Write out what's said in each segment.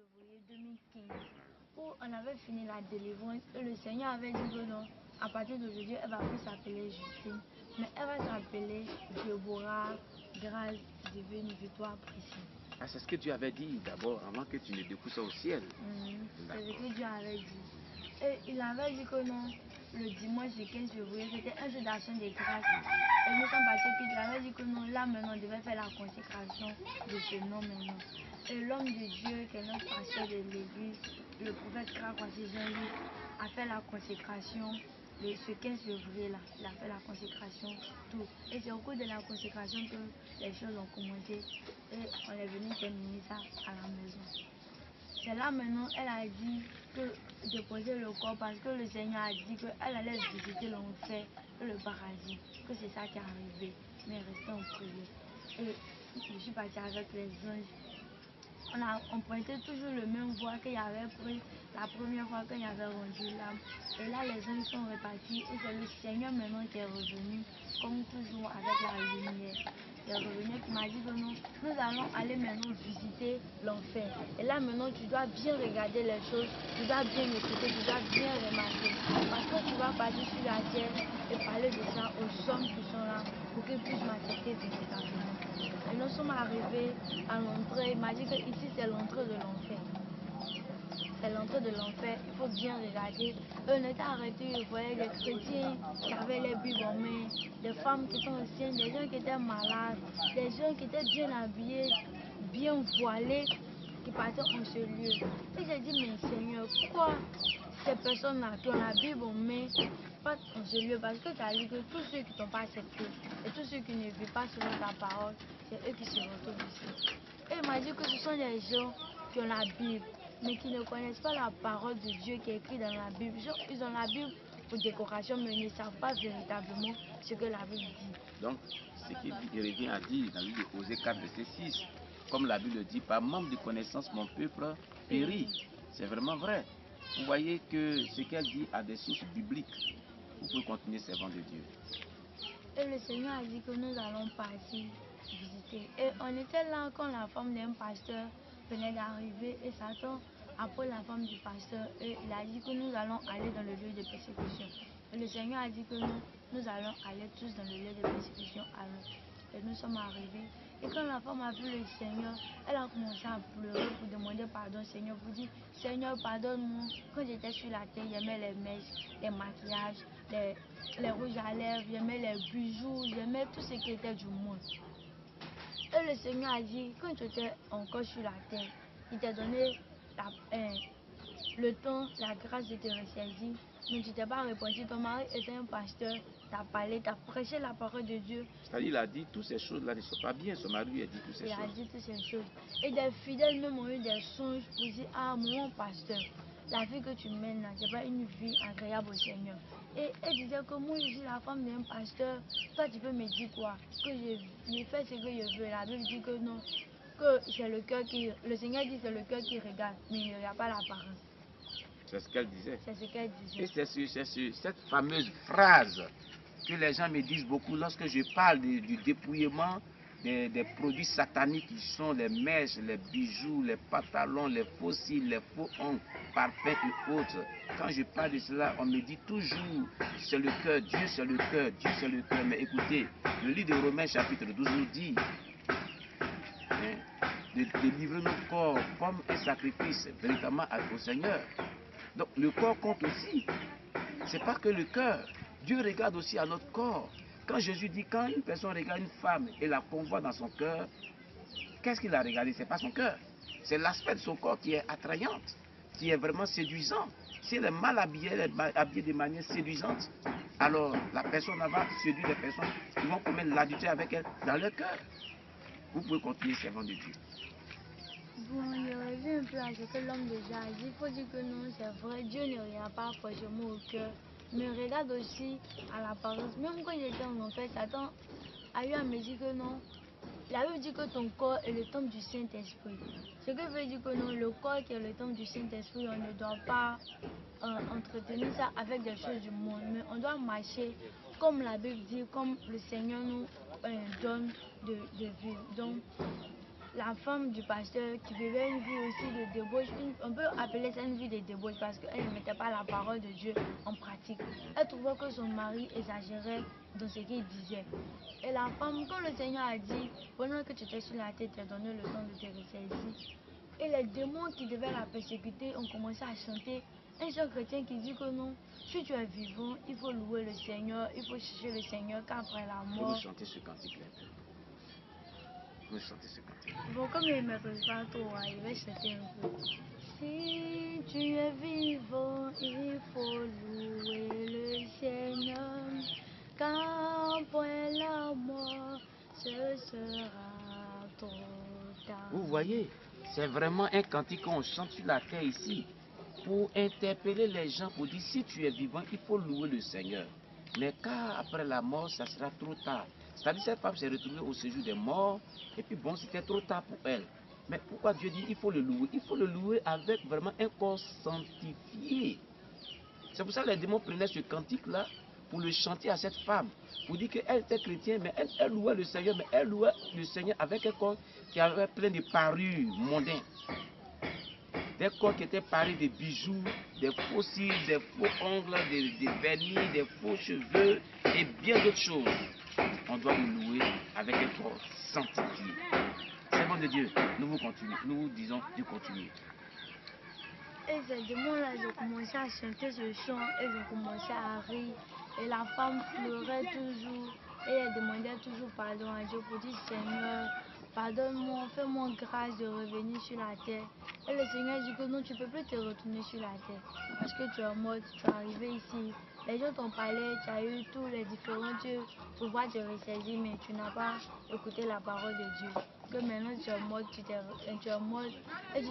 février 2015 où on avait fini la délivrance et le Seigneur avait dit que non, à partir d'aujourd'hui, elle va plus s'appeler Justine, mais elle va s'appeler Déborah, Grâce Divine, Victoire Précise. Ah, c'est ce que Dieu avait dit d'abord, avant que tu ne découvres ça au ciel. C'est ce que Dieu avait dit. Et il avait dit que non, le dimanche du 15 février, c'était un jour d'action des grâces. Et nous sommes partis qu'il avait dit que non, là maintenant, on devait faire la consécration de ce nom maintenant. Et l'homme de Dieu, qui est notre pasteur de l'église, le prophète Krakwasi Jean-Luc, a fait la consécration ce 15 février-là. Il a fait la consécration, tout. Et c'est au cours de la consécration que les choses ont commencé. Et on est venu terminer ça à la maison. C'est là maintenant, elle a dit que déposer le corps parce que le Seigneur a dit qu'elle allait visiter l'enfer et le paradis, que c'est ça qui est arrivé. Mais restez en prière. Et je suis partie avec les anges. On pointait toujours le même voie qu'il y avait pris la première fois qu'il y avait rendu l'âme. Et là, les anges sont repartis et c'est le Seigneur maintenant qui est revenu, comme toujours avec la lumière. Il est revenu qui m'a dit que non, nous allons aller maintenant visiter l'enfer. Et là maintenant, tu dois bien regarder les choses, tu dois bien écouter, tu dois bien remarquer. Parce que tu vas partir sur la terre et parler de ça aux hommes qui sont là pour qu'ils puissent m'accepter véritablement. Et nous sommes arrivés à l'entrée. Il m'a dit que ici c'est l'entrée de l'enfer. C'est l'entrée de l'enfer, il faut bien regarder. On était arrêtés, je voyais des chrétiens qui avaient les Bibles en main, des femmes qui étaient anciennes, des gens qui étaient malades, des gens qui étaient bien habillés, bien voilés, qui partaient en ce lieu. Et j'ai dit, mais Seigneur, pourquoi ces personnes-là qui ont la Bible en main partent en ce lieu? Parce que tu as dit que tous ceux qui ne t'ont pas accepté et tous ceux qui ne vivent pas selon ta parole, c'est eux qui se retrouvent ici. Et il m'a dit que ce sont des gens qui ont la Bible, mais qui ne connaissent pas la parole de Dieu qui est écrite dans la Bible. Ils ont la Bible pour décoration, mais ils ne savent pas véritablement ce que la Bible dit. Donc, ce qu'il revient à dire dans le livre de Osée 4, verset 6, comme la Bible dit, par manque de connaissance, mon peuple périt. C'est vraiment vrai. Vous voyez que ce qu'elle dit a des sources bibliques. Vous pouvez continuer servant de Dieu. Et le Seigneur a dit que nous allons partir visiter. Et on était là quand la femme d'un pasteur venait d'arriver et Satan après la femme du pasteur et il a dit que nous allons aller dans le lieu de persécution. Et le Seigneur a dit que nous allons aller tous dans le lieu de persécution alors. Et nous sommes arrivés. Et quand la femme a vu le Seigneur, elle a commencé à pleurer pour demander pardon au Seigneur, pour dire Seigneur, pardonne-moi. Quand j'étais sur la terre, j'aimais les mèches, les maquillages, les rouges à lèvres, j'aimais les bijoux, j'aimais tout ce qui était du monde. Et le Seigneur a dit, quand tu étais encore sur la terre, il t'a donné le temps, la grâce de te ressaisir, mais tu t'es pas répondu. Ton mari était un pasteur, t'as parlé, t'as prêché la parole de Dieu. C'est-à-dire, il a dit toutes ces choses-là ne sont pas bien. Son mari lui a dit toutes ces choses. Il a dit toutes ces choses. Et des fidèles même ont eu des songes pour dire, ah mon pasteur, la vie que tu mènes là, c'est pas une vie agréable au Seigneur. Et elle disait que moi je suis la femme d'un pasteur, toi tu peux me dire quoi? Que je fais ce que je veux. La Bible dit que non, que c'est le cœur qui... Le Seigneur dit c'est le cœur qui regarde, mais il ne regarde pas l'apparence. C'est ce qu'elle disait. C'est ce qu'elle disait. Et c'est sur cette fameuse phrase que les gens me disent beaucoup lorsque je parle du dépouillement des produits sataniques qui sont les mèches, les bijoux, les pantalons, les fossiles, les faux ongles, parfums et autres. Quand je parle de cela, on me dit toujours c'est le cœur, Dieu c'est le cœur, Dieu c'est le cœur. Mais écoutez, le livre de Romains chapitre 12 nous dit de livrer nos corps comme un sacrifice véritablement au Seigneur. Donc le corps compte aussi. C'est pas que le cœur. Dieu regarde aussi à notre corps. Quand Jésus dit, quand une personne regarde une femme et la convoite dans son cœur, qu'est-ce qu'il a regardé? C'est pas son cœur. C'est l'aspect de son corps qui est attrayante, qui est vraiment séduisant. Si elle est mal habillée, elle est habillée de manière séduisante, alors la personne va séduire les personnes qui vont commettre l'adultère avec elle dans leur cœur. Vous pouvez continuer servant de Dieu. Bon, je reviens un peu à ce que l'homme déjà a dit. Il faut dire que non, c'est vrai, Dieu ne regarde pas forcément au cœur, mais regarde aussi à l'apparence. Même quand j'étais en enfer, Satan a eu à me dire que non. La Bible dit que ton corps est le temple du Saint-Esprit. Ce que veut dire que non, le corps qui est le temple du Saint-Esprit, on ne doit pas entretenir ça avec des choses du monde, mais on doit marcher comme la Bible dit, comme le Seigneur nous donne de vivre. Donc, la femme du pasteur qui vivait une vie aussi de débauche, on peut appeler ça une vie de débauche parce qu'elle ne mettait pas la parole de Dieu en pratique. Elle trouvait que son mari exagérait dans ce qu'il disait. Et la femme, quand le Seigneur a dit, pendant que tu étais sur la tête, tu as donné le temps de te ressaisir. Et les démons qui devaient la persécuter ont commencé à chanter. Un seul chrétien qui dit que non, si tu es vivant, il faut louer le Seigneur, il faut chercher le Seigneur qu'après la Vous mort. nous chantez ce cantique-là. Vous chantez ce cantique. Bon, comme il ne maîtrise pas trop, il va chanter un peu. Si tu es vivant, il faut louer le Seigneur, car après la mort, ce sera trop tard. Vous voyez, c'est vraiment un cantique qu'on chante sur la terre ici, pour interpeller les gens, pour dire si tu es vivant, il faut louer le Seigneur. Mais car après la mort, ça sera trop tard. C'est-à-dire cette femme s'est retrouvée au séjour des morts, et puis bon, c'était trop tard pour elle. Mais pourquoi Dieu dit il faut le louer? Il faut le louer avec vraiment un corps sanctifié. C'est pour ça que les démons prenaient ce cantique-là pour le chanter à cette femme. Pour dire qu'elle était chrétienne, mais elle louait le Seigneur, mais elle louait le Seigneur avec un corps qui avait plein de parures mondaines. Des corps qui étaient parés de bijoux, des faux cils, des faux ongles, des vernis, des faux cheveux et bien d'autres choses. On doit le louer avec un corps sanctifié. Servant de Dieu, nous vous disons de continuer. Et ces démons-là, ils ont commencé à chanter ce chant, et ils ont commencé à rire. Et la femme pleurait toujours, et elle demandait toujours pardon à Dieu pour dire Seigneur, pardonne-moi, fais-moi grâce de revenir sur la terre. Et le Seigneur dit que non, tu ne peux plus te retourner sur la terre, parce que tu es mort, tu es arrivé ici. Les gens t'ont parlé, tu as eu tous les différents dieux pour pouvoir te ressaisir, mais tu n'as pas écouté la parole de Dieu. Que maintenant tu es mort, et tu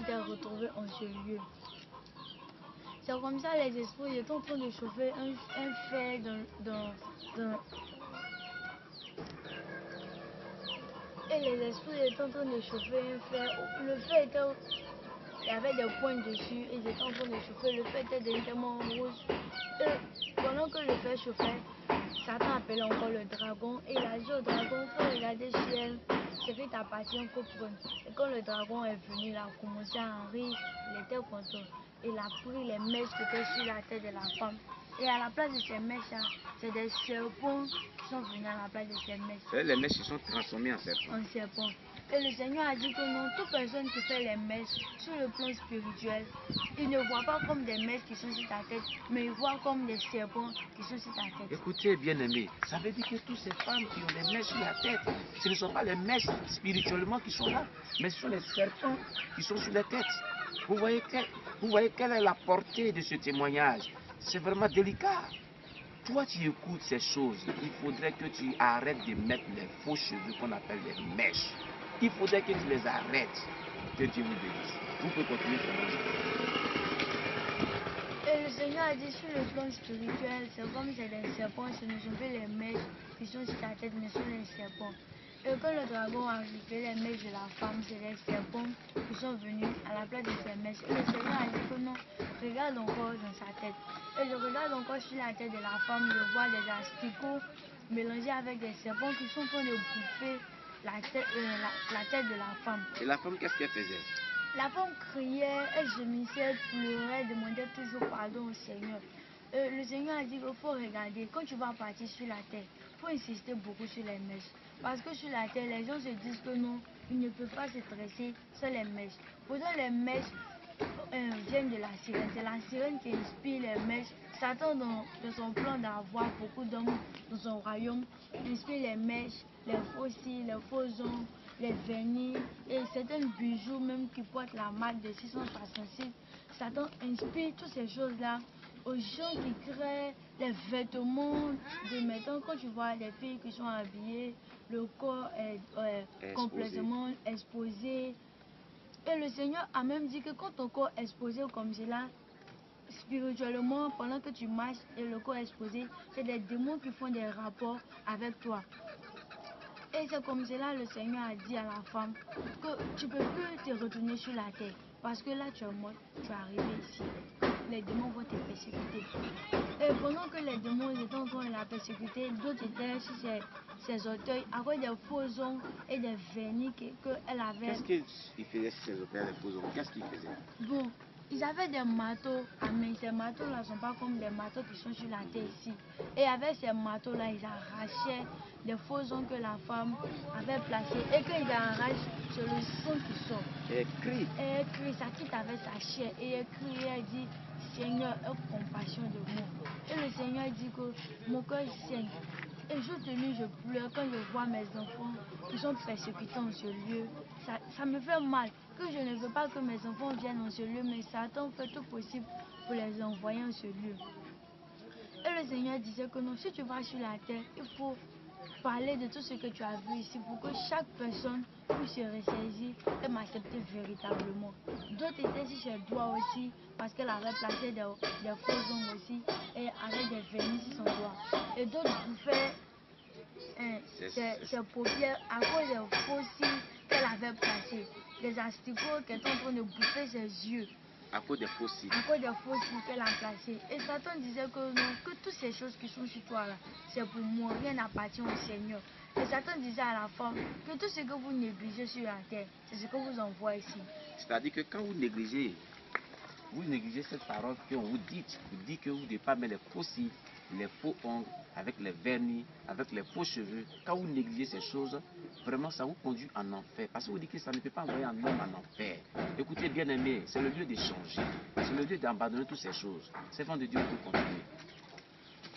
t'es retrouvé en ce lieu. C'est comme ça les esprits étaient en train de chauffer un fer dans... Et les esprits étaient en train de chauffer un fer. Le fer était... Il y avait des points dessus et ils étaient en train de chauffer. Le fer était devenu tellement rouge. Et pendant que le fer chauffait, Satan appelait encore le dragon. Et il a dit au dragon, il faut regarder le ciel. Ce qui t'appartient, il faut prendre. Et quand le dragon est venu, il a commencé à rire. Il était content. Il a pris les mèches qui étaient sur la tête de la femme. Et à la place de ces mèches, c'est des serpents qui sont venus à la place de ces mèches. Les mèches se sont transformées en serpents. En serpents. Et le Seigneur a dit que non, toute personne qui fait les mèches sur le plan spirituel, il ne voit pas comme des mèches qui sont sur ta tête, mais il voit comme des serpents qui sont sur ta tête. Écoutez, bien-aimés, ça veut dire que toutes ces femmes qui ont les mèches sur la tête, ce ne sont pas les mèches spirituellement qui sont là, mais ce sont les serpents qui sont sur la tête. Vous voyez quelle est la portée de ce témoignage? C'est vraiment délicat. Toi, tu écoutes ces choses, il faudrait que tu arrêtes de mettre les faux cheveux qu'on appelle les mèches. Il faudrait que tu les arrêtes. Que Dieu vous bénisse. Vous pouvez continuer sur Et le Seigneur a dit sur le plan spirituel, c'est comme c'est des serpents, ce ne sont plus les mèches qui sont sur ta tête, mais ce sont les serpents. Et quand le dragon a récupéré les mèches de la femme, c'est les serpents qui sont venus à la place de ces mèches. Et le Seigneur a dit que non, regarde encore dans sa tête. Et je regarde encore sur la tête de la femme, je vois des asticots mélangés avec des serpents qui sont en train de bouffer la tête de la femme. Et la femme, qu'est-ce qu'elle faisait? La femme criait, elle gémissait, elle pleurait, demandait toujours pardon au Seigneur. Le Seigneur a dit qu'il faut regarder, quand tu vas partir sur la terre, il faut insister beaucoup sur les mèches. Parce que sur la terre, les gens se disent que non, ils ne peuvent pas se dresser sur les mèches. Pourtant, les mèches viennent de la sirène. C'est la sirène qui inspire les mèches. Satan, dans son plan d'avoir beaucoup d'hommes dans son royaume, inspire les mèches, les faux cils, les faux ongles, les vernis et certains bijoux même qui portent la marque de 666. Satan inspire toutes ces choses-là aux gens qui créent les vêtements de maintenant. Quand tu vois les filles qui sont habillées, le corps est complètement exposé. Et le Seigneur a même dit que quand ton corps est exposé comme cela, spirituellement, pendant que tu marches et le corps est exposé, c'est des démons qui font des rapports avec toi. Et c'est comme cela le Seigneur a dit à la femme que tu ne peux plus te retourner sur la terre. Parce que là, tu es mort, tu es arrivé ici. les démons vont te persécuter. Et pendant que les démons étaient en train de la persécuter, d'autres étaient sur ses orteils à cause des faux ongles et des vernis qu'elle avait. Qu'est-ce qu'il faisait sur ses orteils, les faux ongles? Qu'est-ce qu'il faisait? Bon, ils avaient des marteaux à main. Ces marteaux-là ne sont pas comme des marteaux qui sont sur la terre ici. Et avec ces marteaux-là, ils arrachaient des faux ongles que la femme avait placés. Et quand ils arrachent, c'est le son qui sort. Et elle crie. Et elle crie, ça quitte avec sa chair. Et elle crie, elle dit, Seigneur, aie compassion de moi. Et le Seigneur dit que mon cœur saigne. Et jour de nuit, je pleure quand je vois mes enfants qui sont persécutés en ce lieu. Ça me fait mal. Que je ne veux pas que mes enfants viennent en ce lieu, mais Satan fait tout possible pour les envoyer en ce lieu. Et le Seigneur disait que non, si tu vas sur la terre, il faut parler de tout ce que tu as vu ici pour que chaque personne puisse se ressaisir et m'accepter véritablement. D'autres étaient sur ses doigts aussi parce qu'elle avait placé des faux ongles aussi et avec des vernis sur son doigt. Et d'autres bouffaient ses paupières à cause des faux cils qu'elle avait placés. Des asticots qui étaient en train de bouffer ses yeux. À cause des faux cils. À cause des faux cils qu'elle a placés. Et Satan disait que non, que toutes ces choses qui sont sur toi là, c'est pour moi, rien n'appartient au Seigneur. Et Satan disait à la femme que tout ce que vous négligez sur la terre, c'est ce que vous envoie ici. C'est-à-dire que quand vous négligez cette parole qu'on vous dit que vous ne devez pas mettre les faux cils, les faux ongles, avec les vernis, avec les faux cheveux. Quand vous négligez ces choses, vraiment ça vous conduit en enfer. Parce que vous dites que ça ne peut pas envoyer un homme en enfer. Écoutez bien aimé, c'est le lieu d'échanger. C'est le lieu d'abandonner toutes ces choses. C'est vent de Dieu pour continuer.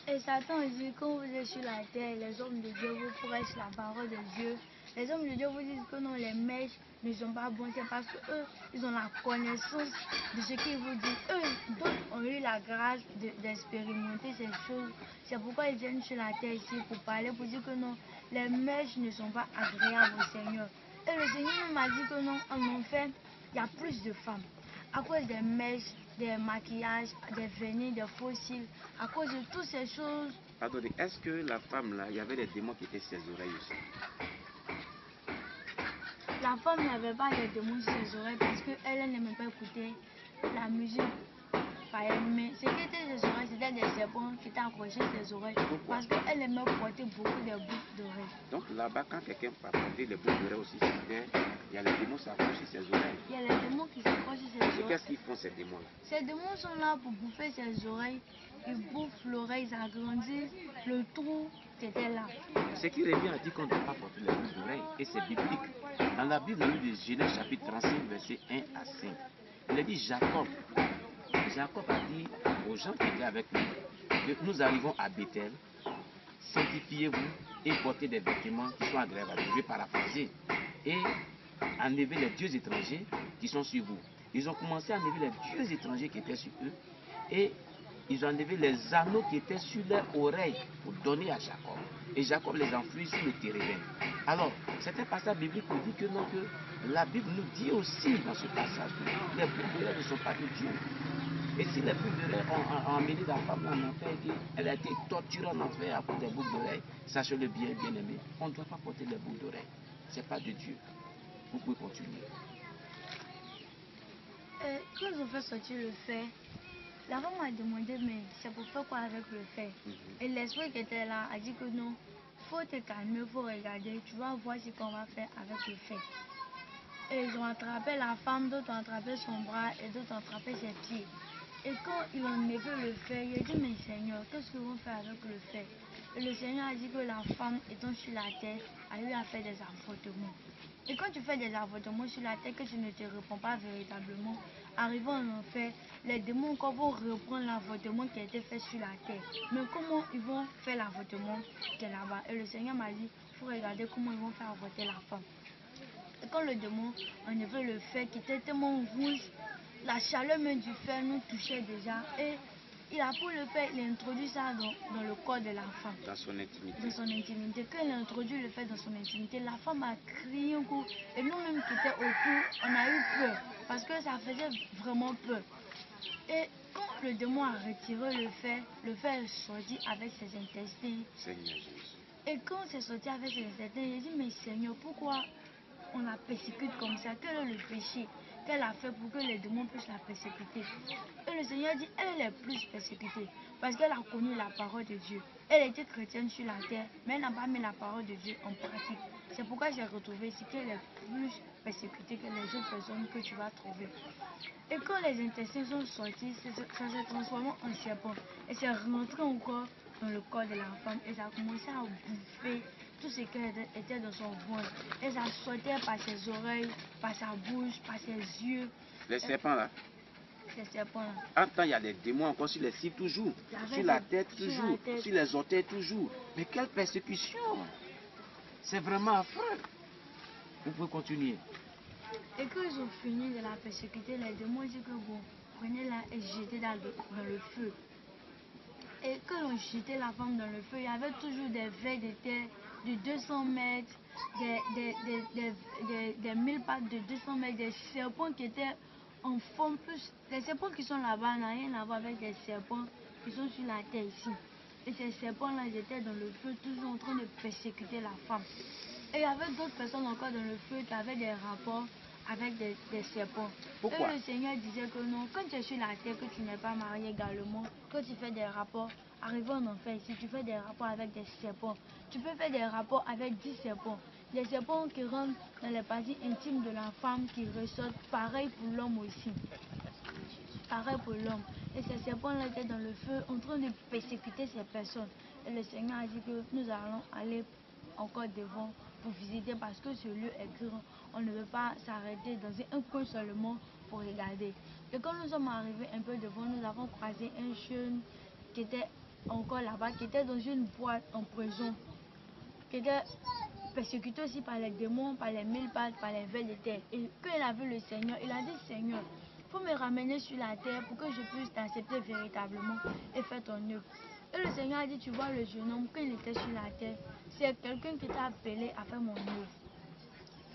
Et Satan dit, quand vous êtes sur la terre, les hommes de Dieu vous prêchent la parole de Dieu. Les hommes de Dieu vous disent que non, les mèches ne sont pas bons. C'est parce qu'eux, ils ont la connaissance de ce qu'ils vous disent. Eux, d'autres ont eu la grâce d'expérimenter ces choses. C'est pourquoi ils viennent sur la terre ici pour parler, pour dire que non, les mèches ne sont pas agréables au Seigneur. Et le Seigneur m'a dit que non, en enfer, il y a plus de femmes. À cause des mèches, des maquillages, des vernis, des faux cils, à cause de toutes ces choses. Pardonnez, est-ce que la femme là, il y avait des démons qui étaient sur ses oreilles aussi? La femme n'avait pas des démons sur ses oreilles parce qu'elle n'aimait pas écouter la musique par elle-même. Ce qui était sur ses oreilles, c'était des serpents qui étaient accrochés sur ses oreilles. Pourquoi? Parce qu'elle aimait porter beaucoup de boucles d'oreilles. Donc là-bas, quand quelqu'un va porter des boucles d'oreilles aussi sur terre, il y a les démons qui s'accrochent sur ses oreilles. Il y a les démons qui s'accrochent sur ses oreilles. Et qu'est-ce qu'ils font ces démons-là? Ces démons sont là pour bouffer ses oreilles. Ils bouffent l'oreille, ils agrandissent le trou qui était là. Ce qui revient à dire qu'on ne doit pas porter les boucles d'oreilles. Et c'est biblique. Dans la Bible, dans le livre de Genèse chapitre 35, versets 1 à 5, il a dit Jacob a dit aux gens qui étaient avec lui que nous arrivons à Bethel, sanctifiez-vous et portez des vêtements qui sont agréables à Dieu. Je vais paraphraser. Et enlever les dieux étrangers qui sont sur vous. Ils ont commencé à enlever les dieux étrangers qui étaient sur eux et ils ont enlevé les anneaux qui étaient sur leurs oreilles pour donner à Jacob. Et Jacob les a enfouis sur le térébinthe. Alors, c'est un passage biblique qui dit que non, que la Bible nous dit aussi dans ce passage que les boucles d'oreilles ne sont pas de Dieu. Et si les boucles d'oreilles ont amené la femme en enfer, qu'elle a été torturée en enfer à cause des boucles d'oreilles, sachez-le bien, bien aimé, on ne doit pas porter les boucles d'oreilles. Ce n'est pas de Dieu. Vous pouvez continuer. Quand ils ont fait sortir le fer, la femme m'a demandé, mais c'est pour faire quoi avec le fer? Et l'esprit qui était là a dit que non, faut te calmer, faut regarder, tu vas voir ce qu'on va faire avec le fer. Et ils ont attrapé la femme, d'autres ont attrapé son bras et d'autres ont attrapé ses pieds. Et quand ils ont enlevé le fer, il a dit, mais Seigneur, qu'est-ce qu'ils vont faire avec le fer? Et le Seigneur a dit que la femme étant sur la terre a eu à faire des avortements. Et quand tu fais des avortements sur la terre, que tu ne te réponds pas véritablement, arrivant en enfer, les démons encore vont reprendre l'avortement qui a été fait sur la terre. Mais comment ils vont faire l'avortement qui est là-bas? Et le Seigneur m'a dit, il faut regarder comment ils vont faire avorter la femme. Et quand le démon enlevait le fer qui était tellement rouge, la chaleur même du fer nous touchait déjà. Et il a pris le fer, il a introduit ça dans le corps de la femme. Dans son intimité. Dans son intimité. Quand il a introduit le fer dans son intimité, la femme a crié un coup. Et nous-mêmes qui étions autour, on a eu peur. Parce que ça faisait vraiment peur. Et quand le démon a retiré le fer est sorti avec ses intestins. Seigneur Jésus. Et quand c'est sorti avec ses intestins, il a dit, mais Seigneur, pourquoi on la persécute comme ça? Quel est le péché? qu'elle a fait pour que les démons puissent la persécuter. Et le Seigneur dit, elle est plus persécutée parce qu'elle a connu la parole de Dieu. Elle était chrétienne sur la terre, mais elle n'a pas mis la parole de Dieu en pratique. C'est pourquoi j'ai retrouvé ici qu'elle est plus persécutée que les autres personnes que tu vas trouver. Et quand les intestins sont sortis, ça s'est transformé en serpent. Et c'est rentré encore dans le corps de la femme. Et ça a commencé à bouffer tout ce qui était dans son ventre. Et ça sortait par ses oreilles, par sa bouche, par ses yeux. Les serpents là. Ces serpents-là. Attends, il y a des démons encore sur les cils toujours, sur la tête toujours, sur les orteils toujours. Mais quelle persécution! C'est vraiment affreux. Vous pouvez continuer. Et quand ils ont fini de la persécuter, les démons disent que bon, prenez-la et jetez-la dans le feu. Et quand ils ont jeté la femme dans le feu, il y avait toujours des vers de terre de 200 mètres, des 1000 pattes de 200 mètres, des serpents qui étaient en forme plus. Les serpents qui sont là-bas n'ont rien à voir avec les serpents qui sont sur la terre ici. Et ces serpents-là, ils étaient dans le feu, toujours en train de persécuter la femme. Et il y avait d'autres personnes encore dans le feu qui avaient des rapports avec des serpents. Pourquoi? Et le Seigneur disait que non, quand tu es sur la terre, que tu n'es pas marié également, quand tu fais des rapports, arrivé en enfer ici, tu fais des rapports avec des serpents. Tu peux faire des rapports avec 10 serpents. Les serpents qui rentrent dans les parties intimes de la femme, qui ressortent, pareil pour l'homme aussi. Pareil pour l'homme. Et ces serpents-là étaient dans le feu en train de persécuter ces personnes. Et le Seigneur a dit que nous allons aller encore devant pour visiter parce que ce lieu est grand. On ne veut pas s'arrêter dans un coin seulement pour regarder. Et quand nous sommes arrivés un peu devant, nous avons croisé un jeune qui était encore là-bas, qui était dans une boîte en prison, qui était persécuté aussi par les démons, par les 1000 pattes, par les vers de terre. Et quand il a vu le Seigneur, il a dit, Seigneur, il faut me ramener sur la terre pour que je puisse t'accepter véritablement et faire ton œuvre. Et le Seigneur a dit, tu vois le jeune homme, quand il était sur la terre, c'est quelqu'un qui t'a appelé à faire mon œuvre.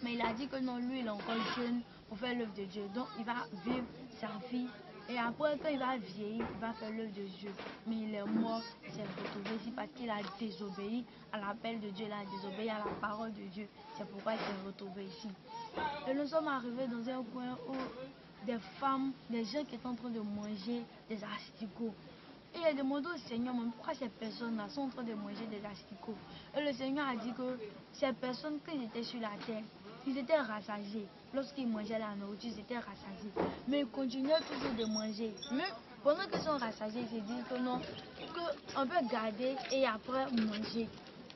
Mais il a dit que non, lui, il est encore jeune pour faire l'œuvre de Dieu. Donc, il va vivre sa vie. Et après, quand il va vieillir, il va faire l'œuvre de Dieu. Mais il est mort, il s'est retrouvé ici parce qu'il a désobéi à l'appel de Dieu, il a désobéi à la parole de Dieu. C'est pourquoi il s'est retrouvé ici. Et nous sommes arrivés dans un coin où des femmes, des gens qui étaient en train de manger des asticots. Et il a demandé au Seigneur, mais pourquoi ces personnes-là sont en train de manger des asticots? Et le Seigneur a dit que ces personnes, quand ils étaient sur la terre, ils étaient rassasiés. Lorsqu'ils mangeaient la nourriture, ils étaient rassasiés. Mais ils continuaient toujours de manger. Mais pendant qu'ils sont rassasiés, ils se disent que non, qu'on peut garder et après manger.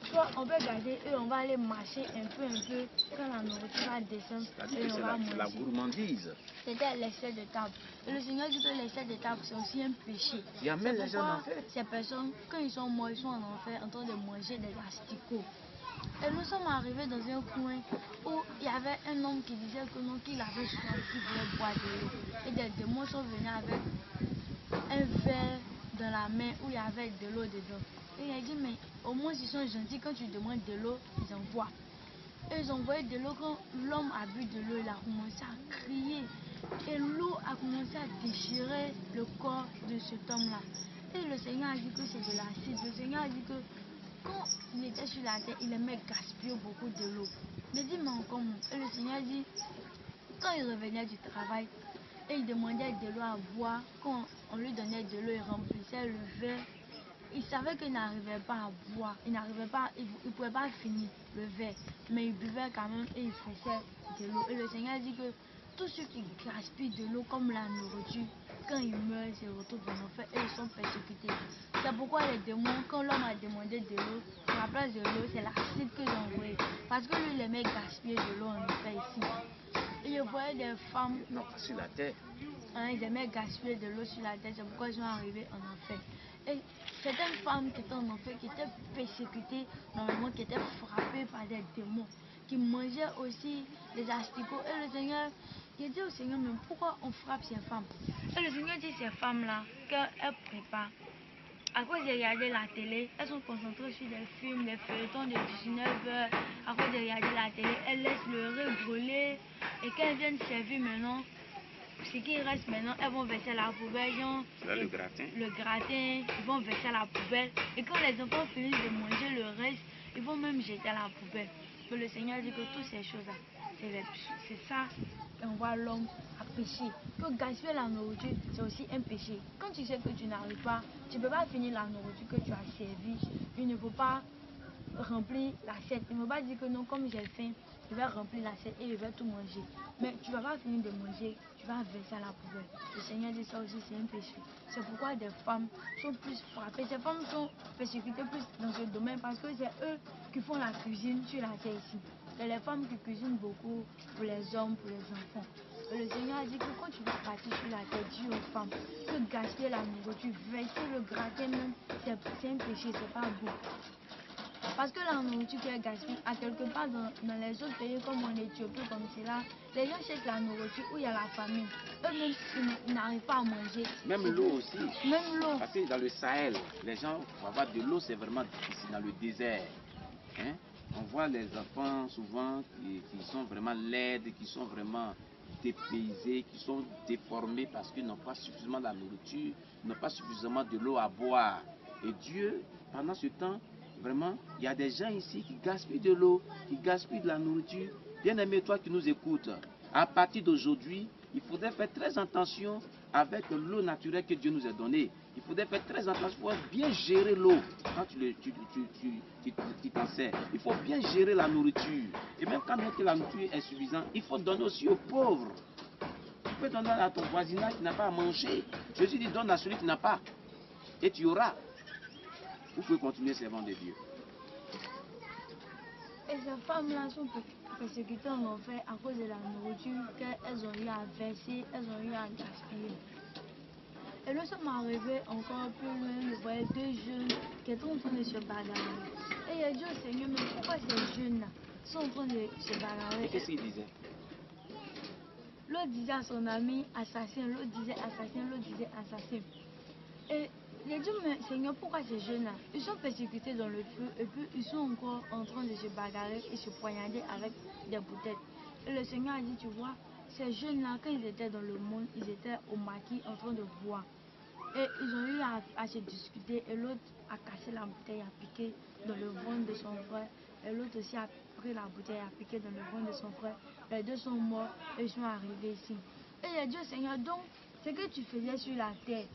Soit on peut garder et on va aller marcher un peu, quand la nourriture va descendre et on va manger. C'est la gourmandise. C'était l'excès de table. Et le Seigneur dit que l'excès de table, c'est aussi un péché. Il y a même les gens en enfer. Ces personnes, quand ils sont morts, ils sont en enfer en train de manger des asticots. Et nous sommes arrivés dans un coin où il y avait un homme qui disait que non, qu'il avait soif, qu'il voulait boire de l'eau. Et des démons sont venus avec un verre dans la main où il y avait de l'eau dedans. Et il a dit, mais au moins ils sont gentils, quand tu demandes de l'eau, ils envoient. Et ils envoyaient de l'eau. Quand l'homme a bu de l'eau, il a commencé à crier. Et l'eau a commencé à déchirer le corps de cet homme-là. Et le Seigneur a dit que c'est de l'acide. Le Seigneur a dit que quand il était sur la terre, il aimait gaspiller beaucoup de l'eau. Mais dis-moi encore, et le Seigneur dit, quand il revenait du travail, et il demandait de l'eau à boire, quand on lui donnait de l'eau, il remplissait le verre. Il savait qu'il n'arrivait pas à boire, il ne pouvait pas finir le verre, mais il buvait quand même et il faisait de l'eau. Et le Seigneur dit que tous ceux qui gaspillent de l'eau comme la nourriture, quand ils meurent, ils se retrouvent en enfer et ils sont persécutés. C'est pourquoi les démons, quand l'homme a demandé de l'eau, à la place de l'eau, c'est l'acide qu'ils ont envoyé. Parce que lui, il aimait gaspiller de l'eau en enfer ici. Et je voyais des femmes. Non, pas sur la terre. Ils aimaient gaspiller de l'eau sur la terre, c'est pourquoi ils sont arrivés en enfer. Et certaines femmes qui étaient en enfer, qui étaient persécutées, normalement, qui étaient frappées par des démons, qui mangeaient aussi des asticots. Et le Seigneur, il dit au Seigneur, mais pourquoi on frappe ces femmes? Et le Seigneur dit ces femmes-là, qu'elles préparent. À cause de regarder la télé, elles sont concentrées sur des films, des feuilletons de 19h. À cause de regarder la télé, elles laissent le riz brûler. Et quand elles viennent servir maintenant, ce qui reste maintenant, elles vont verser à la poubelle. Le gratin, ils vont verser à la poubelle. Et quand les enfants finissent de manger le reste, ils vont même jeter à la poubelle. Que le Seigneur dit que toutes ces choses-là, c'est ça. Et on voit l'homme péché. Que gaspiller la nourriture, c'est aussi un péché. Quand tu sais que tu n'arrives pas, tu ne peux pas finir la nourriture que tu as servie. Il ne faut pas remplir l'assiette. Il ne faut pas dire que non, comme j'ai faim, je vais remplir l'assiette et je vais tout manger. Mais tu ne vas pas finir de manger, tu vas verser à la poubelle. Le Seigneur dit ça aussi, c'est un péché. C'est pourquoi des femmes sont plus frappées. Ces femmes sont persécutées plus dans ce domaine parce que c'est eux qui font la cuisine sur la terre ici. C'est les femmes qui cuisinent beaucoup pour les hommes, pour les enfants. Et le Seigneur a dit que quand tu vas partir sur la terre, dis aux femmes que gaspiller la nourriture, verser le gratin même, c'est un péché, c'est pas bon. Parce que la nourriture qui est gaspillée, à quelque part dans les autres pays comme en Éthiopie, comme c'est là, les gens cherchent la nourriture où il y a la famine. Eux-mêmes, ils n'arrivent pas à manger. Même l'eau aussi. Même l'eau. Parce que dans le Sahel, les gens, pour avoir de l'eau, c'est vraiment difficile dans le désert. Hein? On voit les enfants souvent qui sont vraiment laides, qui sont vraiment dépaysés, qui sont déformés parce qu'ils n'ont pas suffisamment de la nourriture, n'ont pas suffisamment de l'eau à boire. Et Dieu, pendant ce temps, vraiment, il y a des gens ici qui gaspillent de l'eau, qui gaspillent de la nourriture. Bien-aimé, toi qui nous écoutes, à partir d'aujourd'hui, il faudrait faire très attention avec l'eau naturelle que Dieu nous a donnée. Il faudrait faire très attention pour bien gérer l'eau quand tu t'en sers. Il faut bien gérer la nourriture. Et même quand la nourriture est suffisante, il faut donner aussi aux pauvres. Tu peux donner à ton voisinage qui n'a pas à manger. Jésus dit donne à celui qui n'a pas. Et tu auras. Vous pouvez continuer servant de Dieu. Et ces femmes-là sont persécutées en enfer à cause de la nourriture qu'elles ont eu à verser, elles ont eu à gaspiller. Et nous sommes arrivés encore plus loin, je voyais deux jeunes qui étaient en train de se bagarrer. Et il a dit au Seigneur, mais pourquoi ces jeunes-là sont en train de se bagarrer? Qu'est-ce qu'il disait? L'autre disait à son ami assassin, l'autre disait assassin, l'autre disait assassin. Et il a dit, mais Seigneur, pourquoi ces jeunes-là, ils sont persécutés dans le feu et puis ils sont encore en train de se bagarrer et se poignarder avec des bouteilles. Et le Seigneur a dit, tu vois, ces jeunes-là, quand ils étaient dans le monde, ils étaient au maquis en train de boire. Et ils ont eu à se discuter et l'autre a cassé la bouteille, a piqué dans le ventre de son frère. Et l'autre aussi a pris la bouteille, a piqué dans le ventre de son frère. Les deux sont morts et ils sont arrivés ici. Et il a dit au Seigneur, donc, ce que tu faisais sur la terre,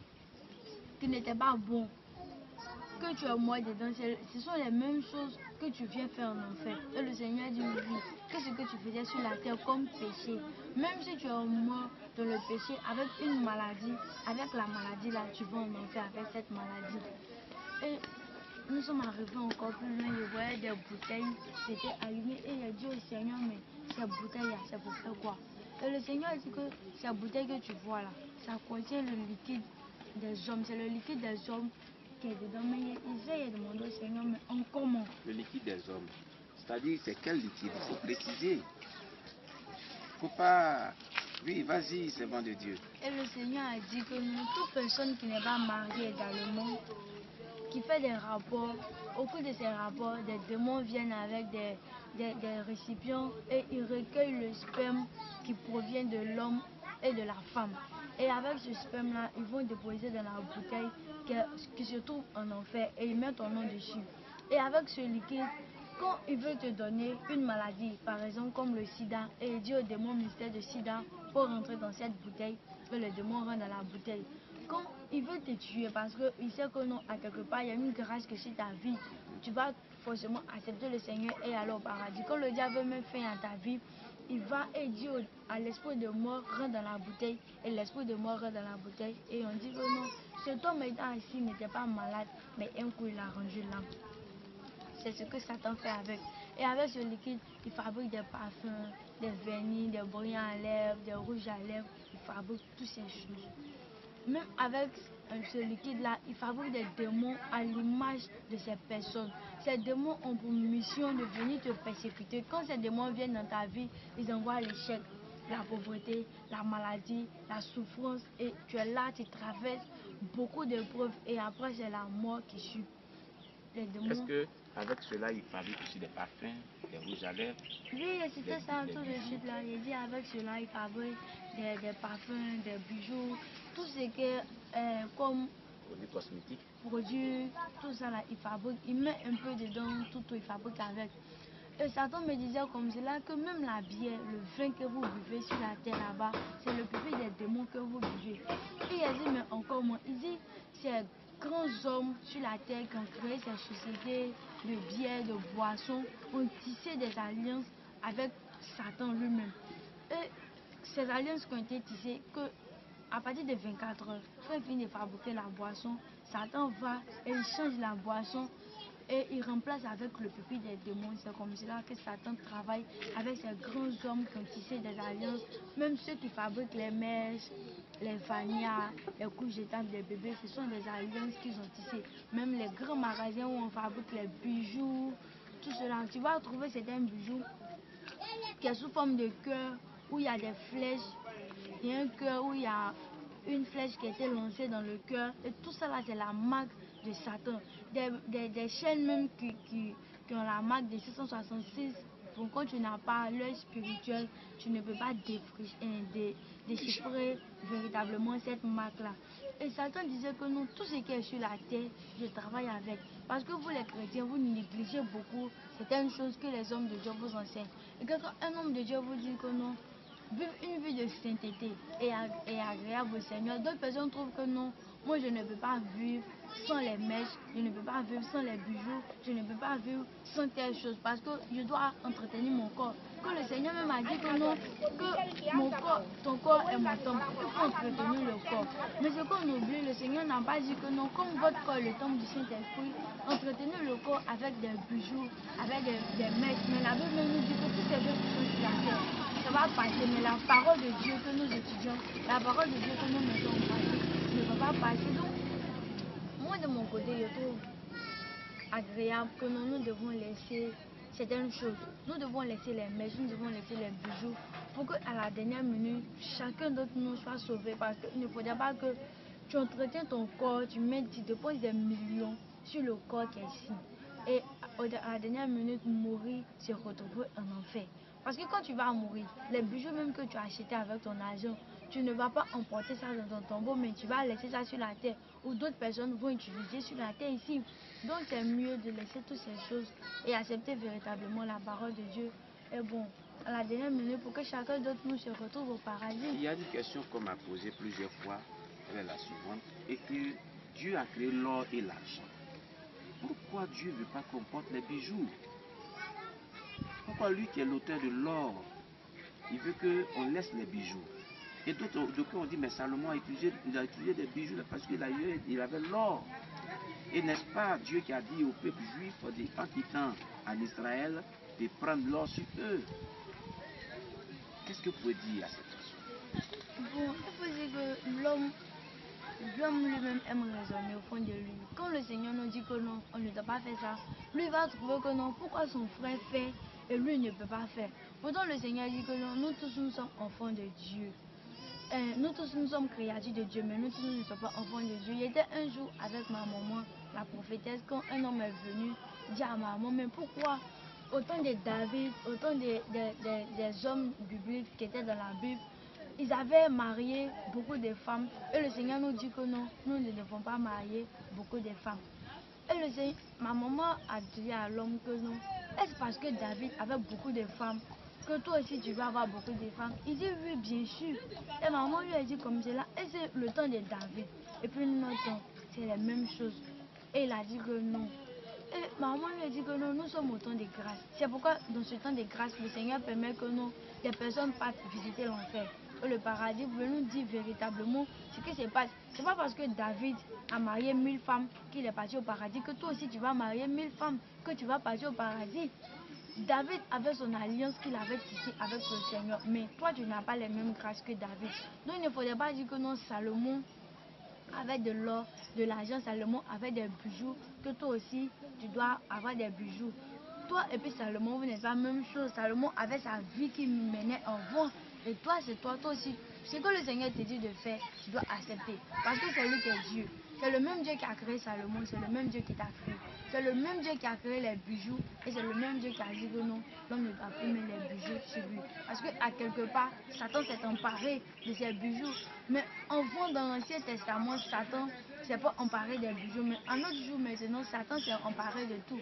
qui n'était pas bon, que tu es mort dedans, ce sont les mêmes choses que tu viens faire en enfer. Et le Seigneur dit oui, que ce que tu faisais sur la terre comme péché, même si tu es mort dans le péché avec une maladie, avec la maladie là, tu vas en enfer avec cette maladie. Et nous sommes arrivés encore plus loin, je voyais des bouteilles qui étaient allumées et j'ai dit au Seigneur, mais ces bouteilles là, c'est pour faire quoi? Et le Seigneur a dit que ces bouteilles que tu vois là, ça contient le liquide des hommes, c'est le liquide des hommes qui est dedans. Mais il a demandé au Seigneur, mais en comment? Le liquide des hommes. C'est-à-dire, c'est quel liquide? Il faut préciser. Il ne faut pas... Oui, vas-y, servant de Dieu. Et le Seigneur a dit que nous, toute personne qui n'est pas mariée également, qui fait des rapports, au cours de ces rapports, des démons viennent avec des récipients et ils recueillent le sperme qui provient de l'homme et de la femme. Et avec ce sperme-là, ils vont déposer dans la bouteille qui se trouve en enfer et ils mettent ton nom dessus. Et avec ce liquide, quand ils veulent te donner une maladie, par exemple comme le sida, et il dit au démon mystère de sida pour rentrer dans cette bouteille, que le démon rentre dans la bouteille. Quand il veut te tuer parce qu'il sait que non, à quelque part, il y a une grâce que sur ta vie, tu vas forcément accepter le Seigneur et aller au paradis. Quand le diable met fin à ta vie, il va et dit à l'esprit de mort, rentre dans la bouteille, et l'esprit de mort rentre dans la bouteille, et on dit que non, cet homme étant assis n'était pas malade, mais un coup il a rendu l'âme. C'est ce que Satan fait avec. Et avec ce liquide, il fabrique des parfums, des vernis, des brillants à lèvres, des rouges à lèvres, il fabrique toutes ces choses. Même avec ce liquide-là, il fabrique des démons à l'image de ces personnes. Ces démons ont pour mission de venir te persécuter. Quand ces démons viennent dans ta vie, ils envoient l'échec, la pauvreté, la maladie, la souffrance. Et tu es là, tu traverses beaucoup d'épreuves et après c'est la mort qui suit. Est-ce qu'avec cela, il fabrique aussi des parfums, des rouges à lèvres? Oui, c'était ça tout de suite là. Il dit avec cela, il fabrique des parfums, des bijoux, tout ce qui est comme Produits cosmétiques. produits, tout ça là, il fabrique. Il met un peu dedans, tout il fabrique avec. Et Satan me disait comme cela que même la bière, le vin que vous buvez sur la terre là-bas, c'est le puits des démons que vous buvez. Et il a dit, mais encore moins, il dit, ces grands hommes sur la terre qui ont créé ces sociétés de bière, de boissons, ont tissé des alliances avec Satan lui-même. Et ces alliances qui ont été tissées, que à partir de 24 heures, quand il finit de fabriquer la boisson, Satan va et il change la boisson et il remplace avec le pupitre des démons. C'est comme cela que Satan travaille avec ces grands hommes qui ont tissé des alliances. Même ceux qui fabriquent les mèches, les fanias, les couches jetables des bébés, ce sont des alliances qu'ils ont tissées. Même les grands magasins où on fabrique les bijoux, tout cela. Tu vas trouver certains bijoux qui est sous forme de cœur, où il y a des flèches. Il y a un cœur où il y a une flèche qui a été lancée dans le cœur. Et tout ça là, c'est la marque de Satan. Des chaînes même qui ont la marque de 666. Donc quand tu n'as pas l'œil spirituel, tu ne peux pas déchiffrer véritablement cette marque-là. Et Satan disait que non, tout ce qui est sur la terre, je travaille avec. Parce que vous les chrétiens, vous négligez beaucoup certaines choses que les hommes de Dieu vous enseignent. Et quand un homme de Dieu vous dit que non, vivre une vie de sainteté et agréable au Seigneur, d'autres personnes trouvent que non, moi je ne peux pas vivre sans les mèches, je ne peux pas vivre sans les bijoux, je ne peux pas vivre sans telle chose parce que je dois entretenir mon corps. Que le Seigneur même a dit que non, que mon corps, ton corps est mon temple, il faut entretenir le corps. Mais ce qu'on oublie, le Seigneur n'a pas dit que non, comme votre corps est le temple du Saint-Esprit, entretenez le corps avec des bijoux, avec des mèches. Mais la Bible nous dit que toutes ces choses qui sont sur la terre, ça va passer, mais la parole de Dieu que nous étudions, la parole de Dieu que nous mettons en pratique ne va pas passer. Donc, moi de mon côté, je trouve agréable que nous devons laisser certaines choses. Nous devons laisser les mèches, nous devons laisser les bijoux pour qu'à la dernière minute, chacun d'entre nous soit sauvé. Parce qu'il ne faudrait pas que tu entretiens ton corps, tu déposes des millions sur le corps qui est ici. Et à la dernière minute, mourir, se retrouver en enfer. Parce que quand tu vas mourir, les bijoux même que tu as achetés avec ton argent, tu ne vas pas emporter ça dans ton tombeau, mais tu vas laisser ça sur la terre, ou d'autres personnes vont utiliser sur la terre ici. Donc c'est mieux de laisser toutes ces choses et accepter véritablement la parole de Dieu. Et bon, à la dernière minute, pour que chacun d'entre nous se retrouve au paradis. Il y a une question qu'on m'a posée plusieurs fois, elle est la suivante, et que Dieu a créé l'or et l'argent. Pourquoi Dieu ne veut pas qu'on porte les bijoux? Pourquoi lui qui est l'auteur de l'or, il veut qu'on laisse les bijoux? Et d'autres ont dit, mais Salomon a utilisé des bijoux parce qu'il avait l'or. Et n'est-ce pas Dieu qui a dit au peuple juif, en quittant en Israël, de prendre l'or sur eux? Qu'est-ce que vous pouvez dire à cette question? Bon, il faut dire que l'homme lui-même aime raisonner au fond de lui. Quand le Seigneur nous dit que non, on ne doit pas faire ça, lui va trouver que non, pourquoi son frère fait et lui ne peut pas faire. Pourtant le Seigneur dit que non, nous tous nous sommes enfants de Dieu. Nous tous nous sommes créatures de Dieu, mais nous tous nous ne sommes pas enfants de Dieu. Il était un jour avec ma maman, la prophétesse, quand un homme est venu dire à ma maman, mais pourquoi autant de David, autant des hommes bibliques qui étaient dans la Bible, ils avaient marié beaucoup de femmes, et le Seigneur nous dit que non, nous ne devons pas marier beaucoup de femmes. Et ma maman a dit à l'homme que non, est-ce parce que David avait beaucoup de femmes que toi aussi tu vas avoir beaucoup de femmes? Il dit oui, bien sûr. Et maman lui a dit comme cela, et c'est le temps de David. Et puis notre temps, c'est la même chose. Et il a dit que non. Et maman lui a dit que non, nous sommes au temps de grâce. C'est pourquoi dans ce temps de grâce, le Seigneur permet que non, des personnes partent visiter l'enfer. Et le paradis, vous nous dire véritablement ce qui se passe. C'est pas parce que David a marié 1000 femmes qu'il est parti au paradis que toi aussi tu vas marier 1000 femmes que tu vas partir au paradis. David avait son alliance qu'il avait tissée avec le Seigneur, mais toi tu n'as pas les mêmes grâces que David. Donc il ne faudrait pas dire que non, Salomon avait de l'or, de l'argent, Salomon avait des bijoux, que toi aussi tu dois avoir des bijoux. Toi et puis Salomon, vous n'êtes pas la même chose. Salomon avait sa vie qui menait en vent. Et toi, c'est toi aussi. Ce que le Seigneur te dit de faire, tu dois accepter. Parce que c'est lui qui est Dieu. C'est le même Dieu qui a créé Salomon, c'est le même Dieu qui t'a créé. C'est le même Dieu qui a créé les bijoux. Et c'est le même Dieu qui a dit que non, l'homme ne doit plus mettre les bijoux sur lui. Parce qu'à quelque part, Satan s'est emparé de ses bijoux. Mais en voit dans l'Ancien Testament, Satan ne s'est pas emparé des bijoux. Mais en notre jour maintenant, Satan s'est emparé de tout.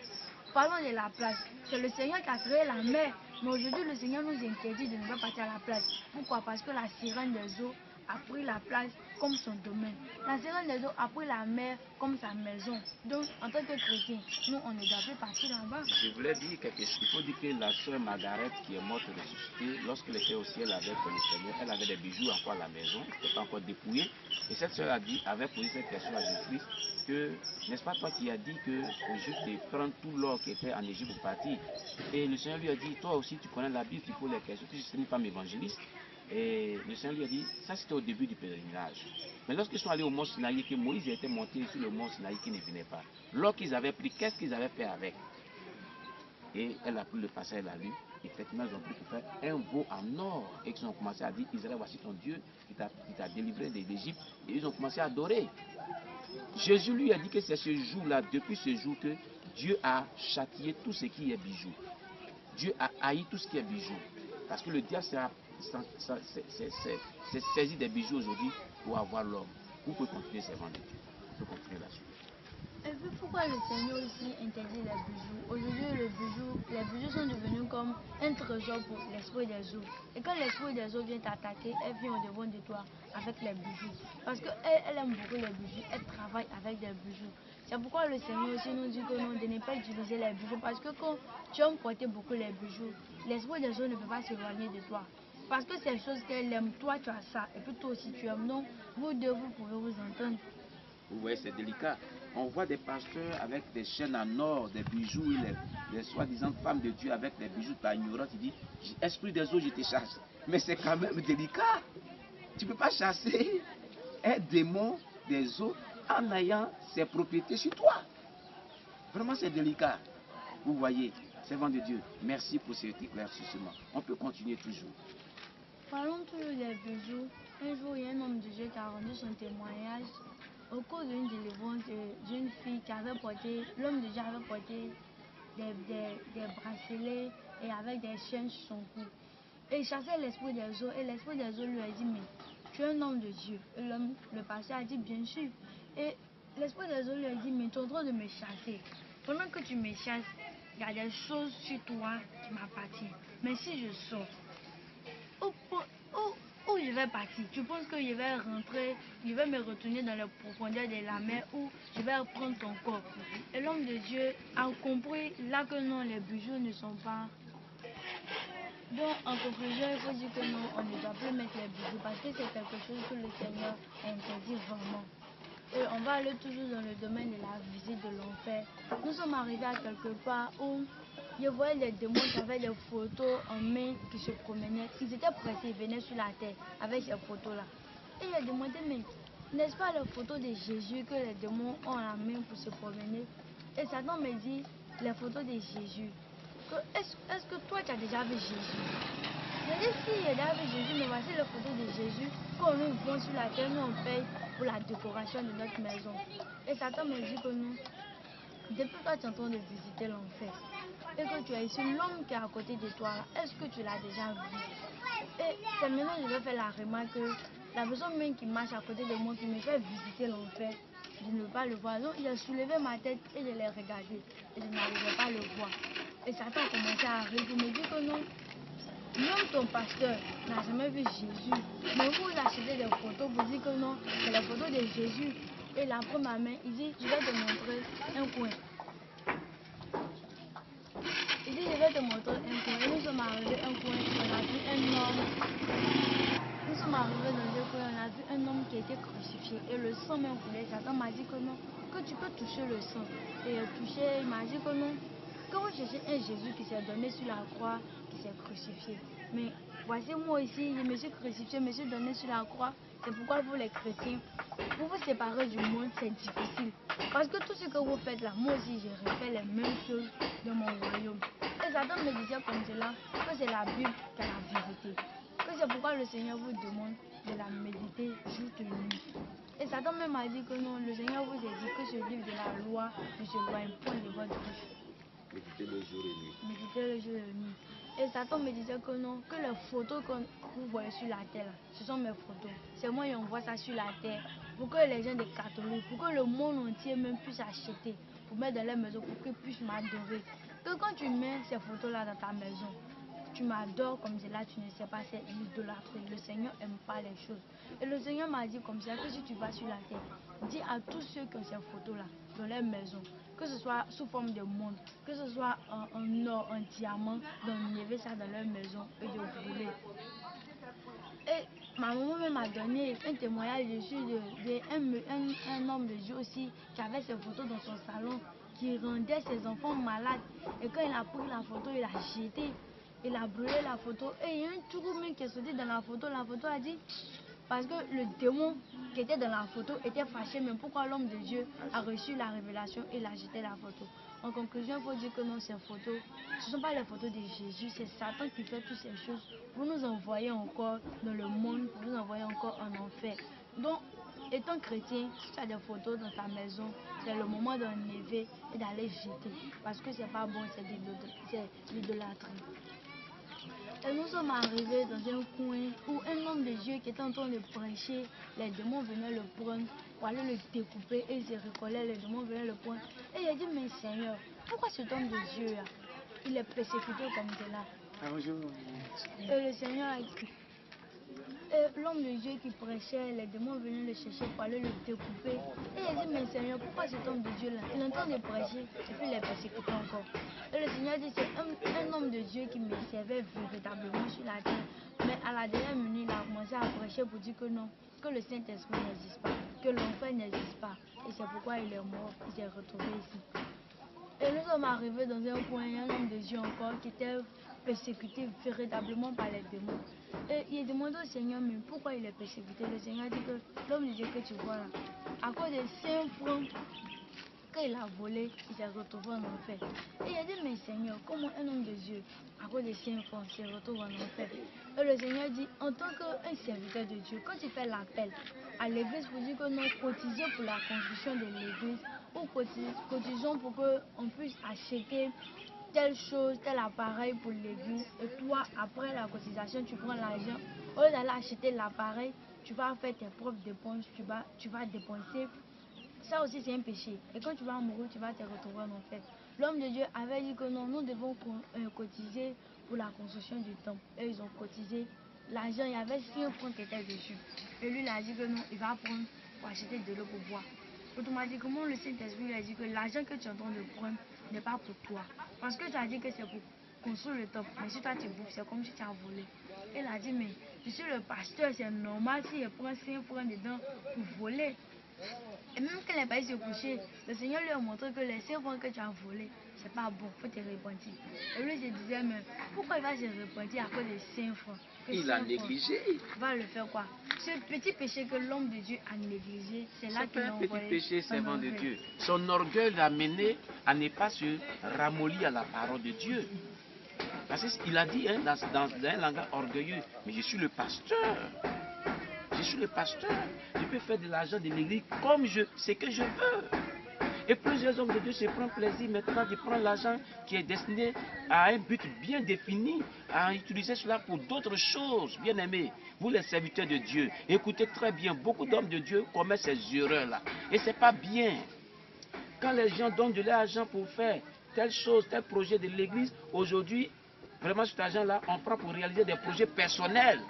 parlons de la place. C'est le Seigneur qui a créé la mer. Mais aujourd'hui, le Seigneur nous interdit de ne pas partir à la place. Pourquoi? Parce que la sirène des eaux a pris la place comme son domaine. La sirène des eaux a pris la mer comme sa maison. Donc, en tant que chrétien, nous, on ne doit plus partir là-bas. Je voulais dire quelque chose. Il faut dire que la sœur Margaret, qui est morte ressuscitée, lorsqu'elle était au ciel avec le Seigneur, elle avait des bijoux encore à la maison, c'était pas encore dépouillé. Et cette sœur avait posé cette question à Jésus-Christ que, n'est-ce pas toi qui as dit que juste de prendre tout l'or qui était en Égypte pour partir? Et le Seigneur lui a dit, toi aussi tu connais la Bible, tu poses les questions, tu es une femme évangéliste. Et le Seigneur lui a dit, ça c'était au début du pèlerinage. Mais lorsqu'ils sont allés au mont Sinaï, que Moïse était monté sur le mont Sinaï, qui ne venait pas. L'or qu'ils avaient pris, qu'est-ce qu'ils avaient fait avec? Et elle a pris le passage, elle a lu. Effectivement, ils ont pris pour faire un veau en or. Et ils ont commencé à dire, Israël, voici ton Dieu qui t'a délivré de l'Égypte. Et ils ont commencé à adorer. Jésus lui a dit que c'est ce jour-là, depuis ce jour, que Dieu a châtié tout ce qui est bijoux. Dieu a haï tout ce qui est bijoux. Parce que le diable s'est saisi des bijoux aujourd'hui pour avoir l'homme. Vous pouvez continuer servant de Dieu. Vous pouvez continuer là-dessus. Et puis pourquoi le Seigneur aussi interdit les bijoux? Aujourd'hui, les bijoux sont devenus comme un trésor pour l'esprit des eaux. Et quand l'esprit des eaux vient t'attaquer, elle vient au devant de toi avec les bijoux. Parce qu'elle aime beaucoup les bijoux, elle travaille avec des bijoux. C'est pourquoi le Seigneur aussi nous dit que non, de ne pas utiliser les bijoux. Parce que quand tu aimes porter beaucoup les bijoux, l'esprit des eaux ne peut pas s'éloigner de toi. Parce que c'est chose qu'elle aime, toi tu as ça, et puis toi aussi tu aimes. Donc, vous deux, vous pouvez vous entendre. Vous voyez, c'est délicat. On voit des pasteurs avec des chaînes en or, des bijoux, les soi-disant femmes de Dieu avec des bijoux par ignorance. Il dit, esprit des eaux, je te chasse. Mais c'est quand même délicat. Tu ne peux pas chasser un démon des eaux en ayant ses propriétés sur toi. Vraiment, c'est délicat. Vous voyez, servant de Dieu, merci pour cet éclaircissement. On peut continuer toujours. Parlons toujours des bijoux. Un jour, il y a un homme de Dieu qui a rendu son témoignage au cours d'une délivrance d'une fille qui avait porté, l'homme de Dieu avait porté des bracelets et avec des chaînes sur son cou. Et il chassait l'esprit des eaux, et l'esprit des eaux lui a dit, mais tu es un homme de Dieu. Et le pasteur a dit, bien sûr. Et l'esprit des eaux lui a dit, mais tu es en train de me chasser. Pendant que tu me chasses, il y a des choses sur toi qui m'appartiennent. Mais si je sors, où je vais partir? Tu penses que je vais rentrer, je vais me retourner dans les profondeurs de la mer ou je vais reprendre ton corps? Et l'homme de Dieu a compris là que non, les bijoux ne sont pas. Donc en conclusion, il faut dire que non, on ne doit plus mettre les bijoux parce que c'est quelque chose que le Seigneur interdit vraiment. Et on va aller toujours dans le domaine de la visite de l'enfer. Nous sommes arrivés à quelque part où je voyais les démons qui avaient des photos en main qui se promenaient. Ils étaient pressés, ils venaient sur la terre avec ces photos-là. Et il a demandé, mais n'est-ce pas les photos de Jésus que les démons ont en main pour se promener? Et Satan me dit, les photos de Jésus. Est-ce que toi tu as déjà vu Jésus? J'ai dit, si, j'ai déjà vu Jésus, mais voici les photos de Jésus qu'on nous vend sur la terre, nous on paye pour la décoration de notre maison. Et Satan me dit que non, depuis que tu es en train de visiter l'enfer et que tu es ici, l'homme qui est à côté de toi, est-ce que tu l'as déjà vu? Et c'est maintenant que je vais faire la remarque que la personne même qui marche à côté de moi, qui me fait visiter l'enfer, je ne veux pas le voir. Donc il a soulevé ma tête et je l'ai regardé et je n'arrivais pas à le voir. Et Satan a commencé à rire pour me dire que non, même ton pasteur n'a jamais vu Jésus. Mais vous achetez des photos pour dire que non, c'est la photo de Jésus. Et il a pris ma main, il dit, je vais te montrer un coin. Il dit, je vais te montrer un coin. Et nous sommes arrivés à un coin, on a vu un homme. Nous sommes arrivés dans un coin, on a vu un homme qui a été crucifié. Et le sang même coulait. Satan m'a dit que non, que tu peux toucher le sang. Et touché, il m'a dit que non, que vous cherchez un Jésus qui s'est donné sur la croix, qui s'est crucifié. Mais voici moi ici, je me suis crucifié, je me suis donné sur la croix. C'est pourquoi vous les chrétiens, pour vous séparer du monde, c'est difficile. Parce que tout ce que vous faites là, moi aussi je refais les mêmes choses dans mon royaume. Et Satan me disait comme cela que c'est la Bible qui est la vérité. Que c'est pourquoi le Seigneur vous demande de la méditer jour et nuit. Et Satan même a dit que non, le Seigneur vous a dit que ce livre de la loi ne se loigne point de votre bouche. Méditez le jour et nuit. Méditez le jour et nuit. Et Satan me disait que non, que les photos que vous voyez sur la terre, ce sont mes photos. C'est moi qui envoie ça sur la terre pour que les gens des catholiques, pour que le monde entier même puisse acheter, pour mettre dans leur maison, pour qu'ils puissent m'adorer. que quand tu mets ces photos-là dans ta maison, tu m'adores comme cela, tu ne sais pas, c'est l'idolâtrie. Le Seigneur n'aime pas les choses. Et le Seigneur m'a dit comme ça que si tu vas sur la terre, dis à tous ceux qui ont ces photos-là dans leur maison, que ce soit sous forme de montre, que ce soit en or, en diamant, d'enlever ça dans leur maison et de brûler. Et ma maman même m'a donné un témoignage dessus d'un homme de Dieu aussi qui avait ses photos dans son salon, qui rendait ses enfants malades. Et quand il a pris la photo, il a jeté, il a brûlé la photo. Et il y a un trou même qui est sorti dans la photo a dit, parce que le démon qui était dans la photo était fâché, mais pourquoi l'homme de Dieu a reçu la révélation et il a jeté la photo. En conclusion, il faut dire que non, ces photos, ce ne sont pas les photos de Jésus, c'est Satan qui fait toutes ces choses pour nous envoyer encore dans le monde, pour nous envoyer encore en enfer. Donc, étant chrétien, si tu as des photos dans ta maison, c'est le moment d'enlever et d'aller jeter. Parce que c'est pas bon, c'est l'idolâtrie. Et nous sommes arrivés dans un coin où un homme de Dieu qui était en train de prêcher, les démons venaient le prendre pour aller le découper et il se recollait, les démons venaient le prendre. Et il a dit, mais Seigneur, pourquoi cet homme de Dieu là, il est persécuté comme cela? Et le Seigneur a dit, et l'homme de Dieu qui prêchait, les démons venaient le chercher pour aller le découper. Et il a dit, mais Seigneur, pourquoi cet homme de Dieu là, il est en train de prêcher et puis il est persécuté encore? Et le Seigneur dit, c'est un homme de Dieu qui me servait véritablement sur la terre. Mais à la dernière minute, il a commencé à prêcher pour dire que non, que le Saint-Esprit n'existe pas, que l'enfer n'existe pas. Et c'est pourquoi il est mort, il s'est retrouvé ici. Et nous sommes arrivés dans un coin, un homme de Dieu encore qui était persécuté véritablement par les démons. Et il a demandé au Seigneur, mais pourquoi il est persécuté? Le Seigneur dit que l'homme de Dieu que tu vois là, à cause des 5 francs qu'il a volé, il s'est retrouvé en enfer. Et il a dit, mais Seigneur, comment un homme de Dieu, à cause des 5 francs, se retrouve en enfer? Et le Seigneur dit, en tant qu'un serviteur de Dieu, quand tu fais l'appel à l'église pour dire que non, cotisez pour la construction de l'église, ou cotisons pour qu'on puisse acheter telle chose, tel appareil pour l'église, et toi, après la cotisation, tu prends l'argent, au lieu d'aller acheter l'appareil, tu vas faire tes propres dépenses, tu vas dépenser. Ça aussi, c'est un péché. Et quand tu vas mourir, tu vas te retrouver en enfer. L'homme de Dieu avait dit que non, nous devons cotiser pour la construction du temple. Et ils ont cotisé. L'argent, il y avait 5 francs qui étaient dessus. Et lui, il a dit que non, il va prendre pour acheter de l'eau pour boire. Automatiquement, le Saint-Esprit a dit que l'argent que tu es en train de prendre n'est pas pour toi. Parce que tu as dit que c'est pour construire le temple. Mais si toi tu bouffes, c'est comme si tu as volé. Il a dit, mais je suis le pasteur, c'est normal si je prends 5 francs dedans pour voler. Et même quand il n'est pas se coucher, le Seigneur lui a montré que les 5 francs que tu as volés, c'est pas bon, il faut te repentir. Et lui se disait, mais pourquoi il va se repentir à cause des 5 francs? Il a négligé. Il va le faire quoi? Ce petit péché que l'homme de Dieu a négligé, c'est là qu'il a envoyé. C'est un petit péché, servant de Dieu. Son orgueil l'a mené à ne pas se ramollir à la parole de Dieu. Parce qu'il a dit hein, dans un langage orgueilleux, mais je suis le pasteur. Je suis le pasteur. Je peux faire de l'argent de l'église comme ce que je veux. Et plusieurs hommes de Dieu se prennent plaisir maintenant de prendre l'argent qui est destiné à un but bien défini, à utiliser cela pour d'autres choses. Bien aimés, vous les serviteurs de Dieu, écoutez très bien, beaucoup d'hommes de Dieu commettent ces erreurs-là. Et ce n'est pas bien. Quand les gens donnent de l'argent pour faire telle chose, tel projet de l'église, aujourd'hui, vraiment cet argent-là, on prend pour réaliser des projets personnels.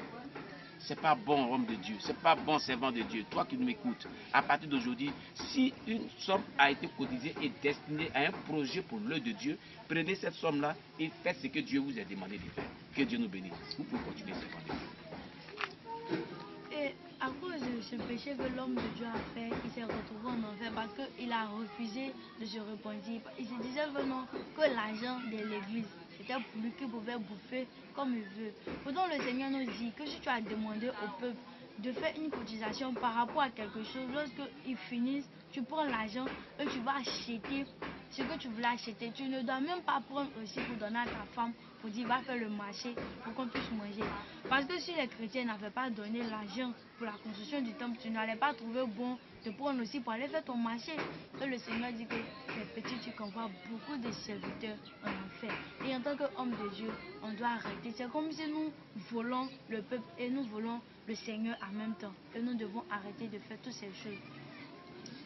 C'est pas bon, homme de Dieu. C'est pas bon, servant de Dieu. Toi qui m'écoutes, à partir d'aujourd'hui, si une somme a été cotisée et destinée à un projet pour l'œuvre de Dieu, prenez cette somme-là et faites ce que Dieu vous a demandé de faire. Que Dieu nous bénisse. Vous pouvez continuer, servant de Dieu. Et à cause de ce péché que l'homme de Dieu a fait, il s'est retrouvé en enfer parce qu'il a refusé de se repentir. Il se disait que non, que l'argent de l'église, c'était pour lui qu'il pouvait bouffer comme il veut. Pourtant, le Seigneur nous dit que si tu as demandé au peuple de faire une cotisation par rapport à quelque chose, lorsqu'ils finissent, tu prends l'argent et tu vas acheter ce que tu voulais acheter. Tu ne dois même pas prendre aussi pour donner à ta femme, pour dire va faire le marché pour qu'on puisse manger. Parce que si les chrétiens n'avaient pas donné l'argent pour la construction du temple, tu n'allais pas trouver bon de prendre aussi pour aller faire ton marché. Et le Seigneur dit que les petits, tu convois beaucoup de serviteurs en enfer. Et en tant qu'homme de Dieu, on doit arrêter. C'est comme si nous volons le peuple et nous volons le Seigneur en même temps. Et nous devons arrêter de faire toutes ces choses.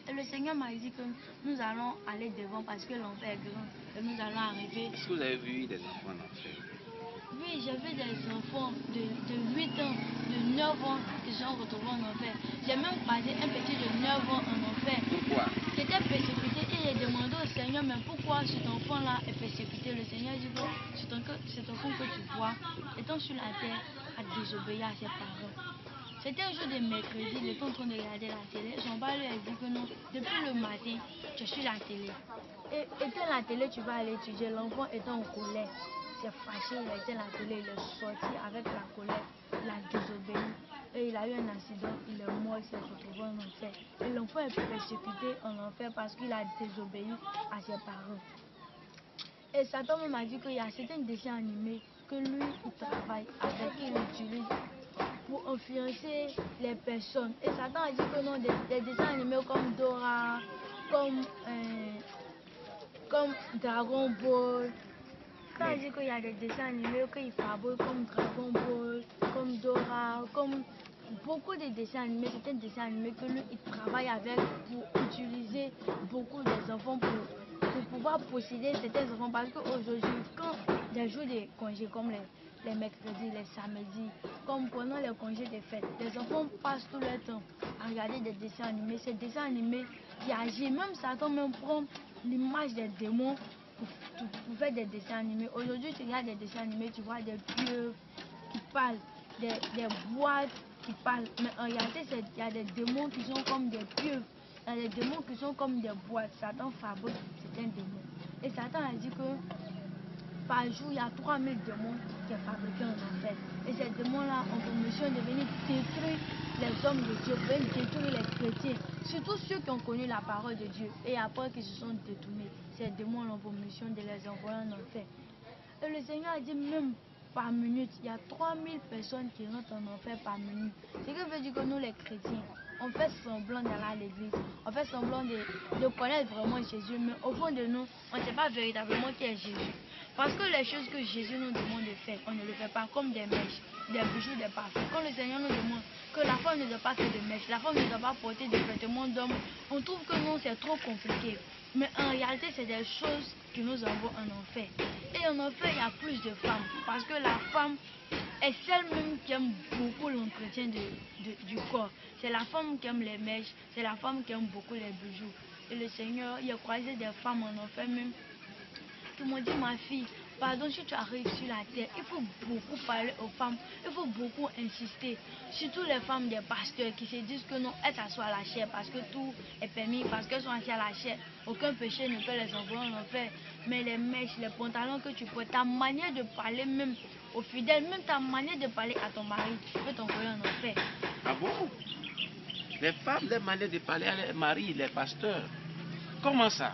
Et le Seigneur m'a dit que nous allons aller devant parce que l'enfer est grand. Et nous allons arriver. Est-ce que vous avez vu des enfants en enfer? Oui, j'ai vu des enfants de 8 ans, de 9 ans qui sont retrouvés en enfer. J'ai même croisé un petit de 9 ans en enfer. Pourquoi? Qui était persécuté et j'ai demandé au Seigneur, mais pourquoi cet enfant-là est persécuté? Le Seigneur dit que cet enfant que tu vois, étant sur la terre, a désobéi à ses parents. C'était un jour de mercredi, il était en train de regarder la télé. Son père lui a dit que non, depuis le matin, tu es sur la télé. Et éteins la télé, tu vas aller étudier. L'enfant était en colère. Il s'est fâché, il a éteint la télé, il est sorti avec la colère, il a désobéi. Et il a eu un accident, il est mort, il s'est retrouvé en enfer. Et l'enfant est persécuté en enfer parce qu'il a désobéi à ses parents. Et Satan m'a dit qu'il y a certains dessins animés que lui, il travaille avec, qu'il utilise pour influencer les personnes. Et Satan a dit que non, des dessins animés comme Dora, comme Dragon Ball. Satan a dit qu'il y a des dessins animés qu'il fabrique comme Dragon Ball, comme Dora, comme beaucoup de dessins animés. C'est un dessin animé que lui, il travaille avec pour utiliser beaucoup des enfants pour pouvoir posséder certains enfants. Parce qu'aujourd'hui, quand des jours de congés comme les mercredis, les samedis, comme pendant les congés des fêtes, les enfants passent tout leur temps à regarder des dessins animés. Ces dessins animés qui agissent, même Satan même prend l'image des démons pour faire des dessins animés. Aujourd'hui, tu regardes des dessins animés, tu vois des pieuvres qui parlent, des boîtes qui parlent. Mais en réalité, il y a des démons qui sont comme des pieuvres. Il y a des démons qui sont comme des boîtes. Satan fabrique certains démons. Et Satan a dit que par jour, il y a 3000 démons qui sont fabriqués en enfer. Et ces démons-là ont pour mission de venir détruire les hommes de Dieu, venir détruire les chrétiens, surtout ceux qui ont connu la parole de Dieu. Et après qu'ils se sont détournés, ces démons ont pour mission de les envoyer en enfer. Et le Seigneur a dit même par minute, il y a 3000 personnes qui rentrent en enfer par minute. Ce qui veut dire que nous les chrétiens, on fait semblant d'aller à l'église, on fait semblant de connaître vraiment Jésus, mais au fond de nous, on ne sait pas véritablement qui est Jésus. Parce que les choses que Jésus nous demande de faire, on ne le fait pas comme des mèches, des bijoux, des parfums. Quand le Seigneur nous demande que la femme ne doit pas faire de mèches, la femme ne doit pas porter des vêtements d'homme, on trouve que non, c'est trop compliqué. Mais en réalité, c'est des choses qui nous envoient en enfer. Et en enfer, il y a plus de femmes. Parce que la femme est celle même qui aime beaucoup l'entretien du corps. C'est la femme qui aime les mèches, c'est la femme qui aime beaucoup les bijoux. Et le Seigneur, il a croisé des femmes en enfer même qui m'ont dit, ma fille, pardon, si tu arrives sur la terre, il faut beaucoup parler aux femmes, il faut beaucoup insister. Surtout les femmes des pasteurs qui se disent que non, elles s'assoient à la chair parce que tout est permis, parce qu'elles sont assises à la chair. Aucun péché ne peut les envoyer en enfer. Mais les mèches, les pantalons que tu portes, ta manière de parler même aux fidèles, même ta manière de parler à ton mari, peut t'envoyer en enfer. Ah bon? Les femmes, les manières de parler à leurs maris, les pasteurs. Comment ça?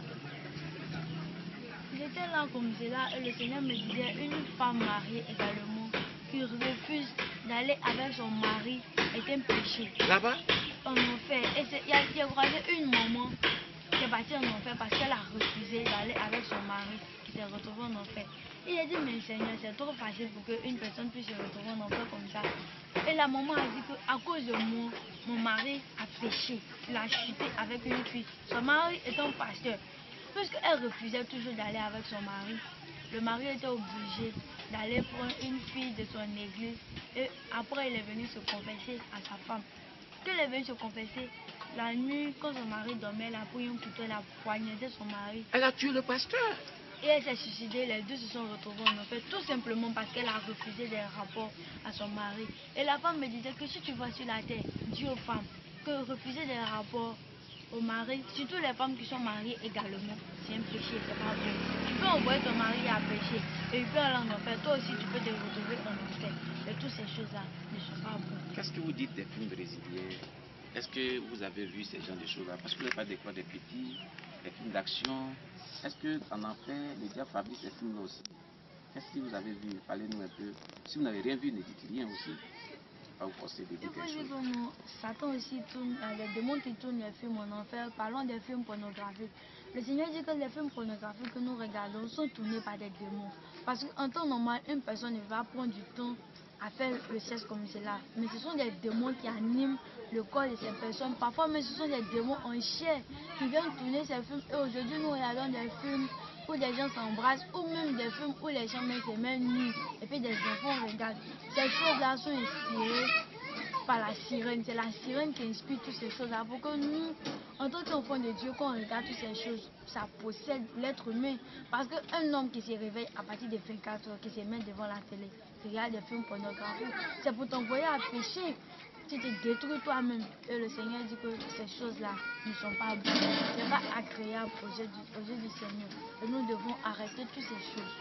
J'étais là comme cela et le Seigneur me disait une femme mariée également qui refuse d'aller avec son mari est un péché. Là-bas? En enfer. Et il y a croisé une maman qui est partie en enfer parce qu'elle a refusé d'aller avec son mari qui s'est retrouvé en enfer. Il a dit, mais Seigneur, c'est trop facile pour qu'une personne puisse se retrouver en enfer comme ça. Et la maman a dit qu'à cause de moi, mon mari a péché. Il a chuté avec une fille. Son mari est un pasteur. Puisqu'elle refusait toujours d'aller avec son mari, le mari était obligé d'aller prendre une fille de son église et après il est venu se confesser à sa femme. Quand elle est venue se confesser, la nuit, quand son mari dormait, elle a pris un couteau, elle a poignardé son mari. Elle a tué le pasteur. Et elle s'est suicidée, les deux se sont retrouvés en enfer, tout simplement parce qu'elle a refusé des rapports à son mari. Et la femme me disait que si tu vas sur la terre, dis aux femmes que refuser des rapports au mari, surtout les femmes qui sont mariées également, c'est un péché, c'est pas bon. Tu peux envoyer ton mari à pécher et il peut aller en enfer. Toi aussi, tu peux te retrouver en enfer. Et toutes ces choses-là ne sont pas bonnes. Qu'est-ce que vous dites des films brésiliens? Est-ce que vous avez vu ces genres de choses-là? Parce que vous n'avez pas des fois des petits, des films d'action. Est-ce qu'en enfer, le diable fabrique ces films-là aussi? Qu'est-ce que vous avez vu? Parlez-nous un peu. Si vous n'avez rien vu, ne dites rien aussi. Pas vous forcer de dire quelque chose. Satan aussi tourne, les démons qui tournent les films en enfer. Parlons des films pornographiques. Le Seigneur dit que les films pornographiques que nous regardons sont tournés par des démons. Parce qu'en temps normal, une personne ne va prendre du temps à faire le sexe comme cela. Mais ce sont des démons qui animent le corps de ces personnes. Parfois même ce sont des démons en chair qui viennent tourner ces films. Et aujourd'hui nous regardons des films où des gens s'embrassent ou même des films où les gens mettent les mains nues et puis des enfants regardent. Ces choses-là sont inspirées par la sirène. C'est la sirène qui inspire toutes ces choses-là pour que nous, en tant qu'enfants de Dieu, quand on regarde toutes ces choses, ça possède l'être humain. Parce qu'un homme qui se réveille à partir de 24 heures, qui se met devant la télé, qui regarde des films pornographiques, c'est pour t'envoyer à pécher. Tu te détruis toi-même. Et le Seigneur dit que ces choses-là ne sont pas bonnes. Ce n'est pas agréable aux yeux du Seigneur. Et nous devons arrêter toutes ces choses.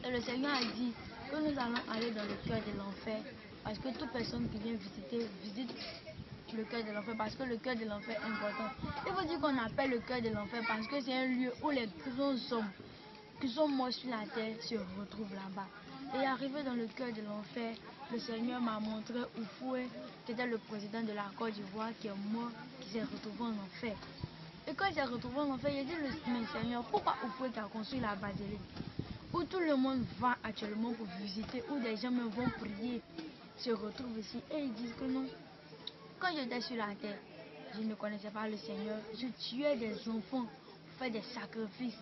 Et le Seigneur a dit que nous allons aller dans le cœur de l'enfer. Parce que toute personne qui vient visiter, visite le cœur de l'enfer. Parce que le cœur de l'enfer est important. Il faut dire qu'on appelle le cœur de l'enfer parce que c'est un lieu où les grands hommes qui sont morts sur la terre se retrouvent là-bas. Et arrivé dans le cœur de l'enfer, le Seigneur m'a montré Oufoué, qui était le président de la Côte d'Ivoire, qui est mort, qui s'est retrouvé en enfer. Et quand il s'est retrouvé en enfer, il a dit, mais Seigneur, pourquoi Oufoué qui a construit la basilique, où tout le monde va actuellement pour visiter, où des gens me vont prier, se retrouvent ici. Et ils disent que non, quand j'étais sur la terre, je ne connaissais pas le Seigneur, je tuais des enfants, faisais des sacrifices.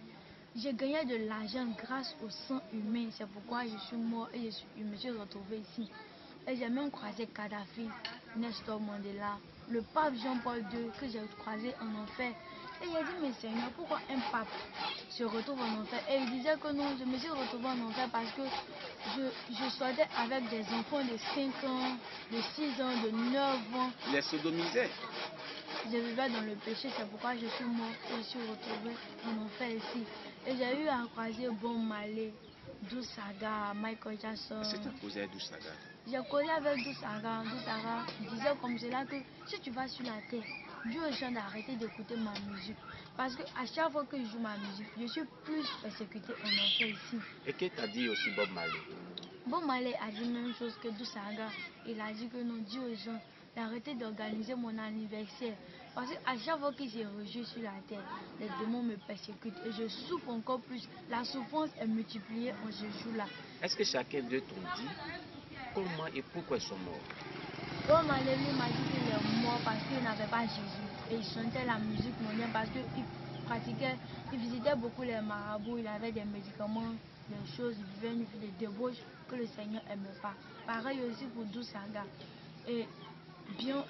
Je gagnais de l'argent grâce au sang humain. C'est pourquoi je suis mort et je me suis retrouvé ici. Et j'ai même croisé Kadhafi, Nestor Mandela, le pape Jean-Paul II que j'ai croisé en enfer. Et il a dit, mais Seigneur, pourquoi un pape se retrouve en enfer? Et il disait que non, je me suis retrouvé en enfer parce que je sortais avec des enfants de 5 ans, de 6 ans, de 9 ans. Les sodomisait. Je vivais dans le péché, c'est pourquoi je suis mort et je suis retrouvé en enfer ici. Et j'ai eu à croiser Bob Marley, Dousaga, Michael Jackson. Est-ce que tu as causé avec Dousaga? J'ai causé avec Dousaga. Dousaga disait comme cela que si tu vas sur la terre, dis aux gens d'arrêter d'écouter ma musique. Parce qu'à chaque fois que je joue ma musique, je suis plus persécuté en enfer ici. Et qu'est-ce que tu as dit aussi Bob Marley? Bob Marley a dit la même chose que Dousaga. Il a dit que non, dis aux gens d'arrêter d'organiser mon anniversaire. Parce qu'à chaque fois que j'ai rejoué sur la terre, les démons me persécutent et je souffre encore plus. La souffrance est multipliée en ce jour-là. Est-ce que chacun d'eux t'ont dit comment et pourquoi ils sont morts? Bob Marley lui m'a dit qu'il est mort parce qu'il n'avait pas Jésus. Et il chantait la musique mondiale parce qu'il pratiquait, il visitait beaucoup les marabouts, il avait des médicaments, des choses, il vivait une vie de débauche que le Seigneur n'aimait pas. Pareil aussi pour Dousaga. Et bien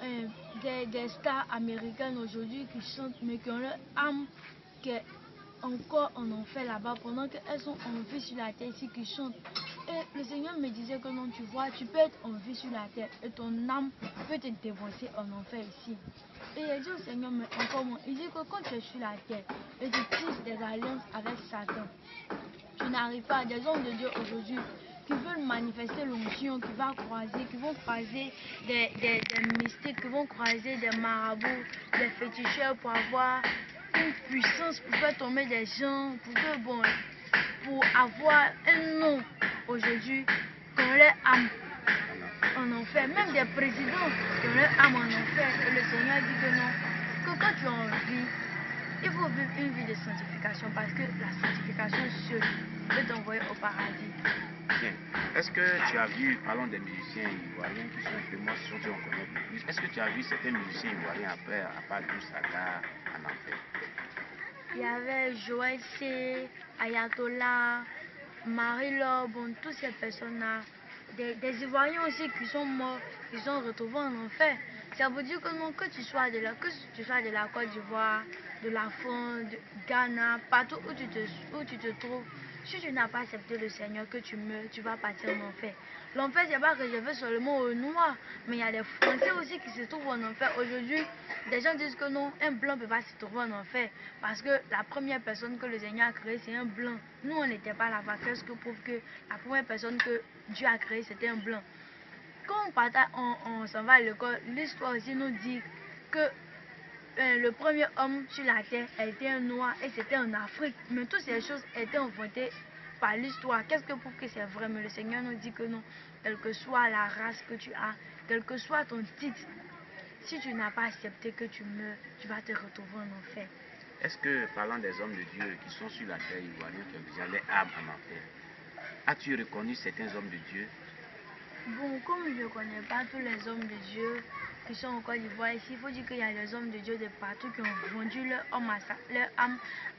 des stars américaines aujourd'hui qui chantent mais qui ont leur âme qui est encore en enfer là-bas pendant qu'elles sont en vie sur la terre ici qui chantent. Et le Seigneur me disait que non, tu vois, tu peux être en vie sur la terre et ton âme peut te dévoiler en enfer ici. Et il a dit au Seigneur, mais encore moins, il dit que quand tu es sur la terre et tu tisses des alliances avec Satan, tu n'arrives pas à des hommes de Dieu aujourd'hui qui veulent manifester l'onction, qui vont croiser des mystiques, qui vont croiser des marabouts, des féticheurs pour avoir une puissance, pour faire tomber des gens, pour avoir un nom aujourd'hui, qu'on leur âme en enfer, même des présidents qui ont leur âme en enfer. Et le Seigneur dit que non, que quand tu es en vie, il faut vivre une vie de sanctification parce que la sanctification seule peut t'envoyer au paradis. Bien. Est-ce que tu as vu, parlons des musiciens ivoiriens qui sont vraiment ceux qu'on connaît le plus, est-ce que tu as vu certains musiciens ivoiriens après, à part Dousaga en enfer? Il y avait Joël C, Ayatollah, Marie-Laure, bon, toutes ces personnes-là, des Ivoiriens aussi qui sont morts, qui sont retrouvés en enfer. Ça veut dire que non, que tu sois de la Côte d'Ivoire, de la France, de Ghana, partout où tu te trouves, si tu n'as pas accepté le Seigneur, que tu meurs, tu vas partir en enfer. L'enfer, ce n'est pas réservé seulement aux Noirs, mais il y a des Français aussi qui se trouvent en enfer. Aujourd'hui, des gens disent que non, un blanc ne peut pas se trouver en enfer, parce que la première personne que le Seigneur a créée, c'est un blanc. Nous, on n'était pas là-bas. Qu'est-ce que prouve que la première personne que Dieu a créée, c'était un blanc? Quand on s'en va à l'école, l'histoire aussi nous dit que le premier homme sur la terre a été un noir et c'était en Afrique. Mais toutes ces choses étaient inventées par l'histoire. Qu'est-ce que prouve que c'est vrai? Mais le Seigneur nous dit que non, quelle que soit la race que tu as, quel que soit ton titre, si tu n'as pas accepté que tu meurs, tu vas te retrouver en enfer. Est-ce que, parlant des hommes de Dieu qui sont sur la terre ivoirienne, qui ont déjà les âmes en enfer, as-tu reconnu certains hommes de Dieu Bon, comme je ne connais pas tous les hommes de Dieu qui sont en Côte d'Ivoire ici, il faut dire qu'il y a des hommes de Dieu de partout qui ont vendu leur âme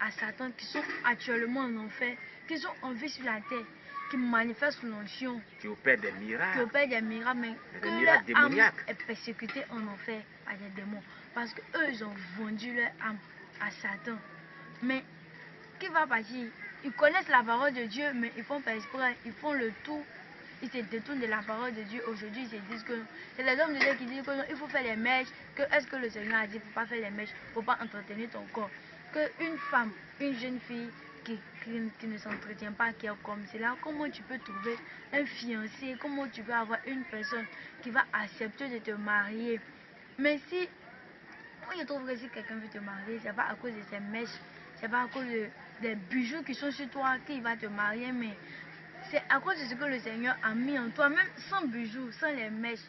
à Satan, qui sont actuellement en enfer, qui sont en vie sur la terre, qui manifestent l'onction, qui opèrent des miracles, mais des que miracles leur âme démoniaques. est persécutée en enfer par des démons, parce qu'eux, ils ont vendu leur âme à Satan. Mais qui va partir? Ils connaissent la parole de Dieu, mais ils font pas exprès, ils font le tout. Ils se détournent de la parole de Dieu. Aujourd'hui, ils se disent que c'est les hommes de Dieu qui disent que non, il faut faire les mèches. Que est-ce que le Seigneur a dit? Il ne faut pas faire les mèches, il ne faut pas entretenir ton corps. Qu'une femme, une jeune fille qui ne s'entretient pas, qui est comme cela, comment tu peux trouver un fiancé? Comment tu peux avoir une personne qui va accepter de te marier? Mais si, moi je trouve que si quelqu'un veut te marier, c'est pas à cause de ses mèches, c'est pas à cause des bijoux qui sont sur toi qu'il va te marier, mais c'est à cause de ce que le Seigneur a mis en toi, même sans bijoux, sans les mèches.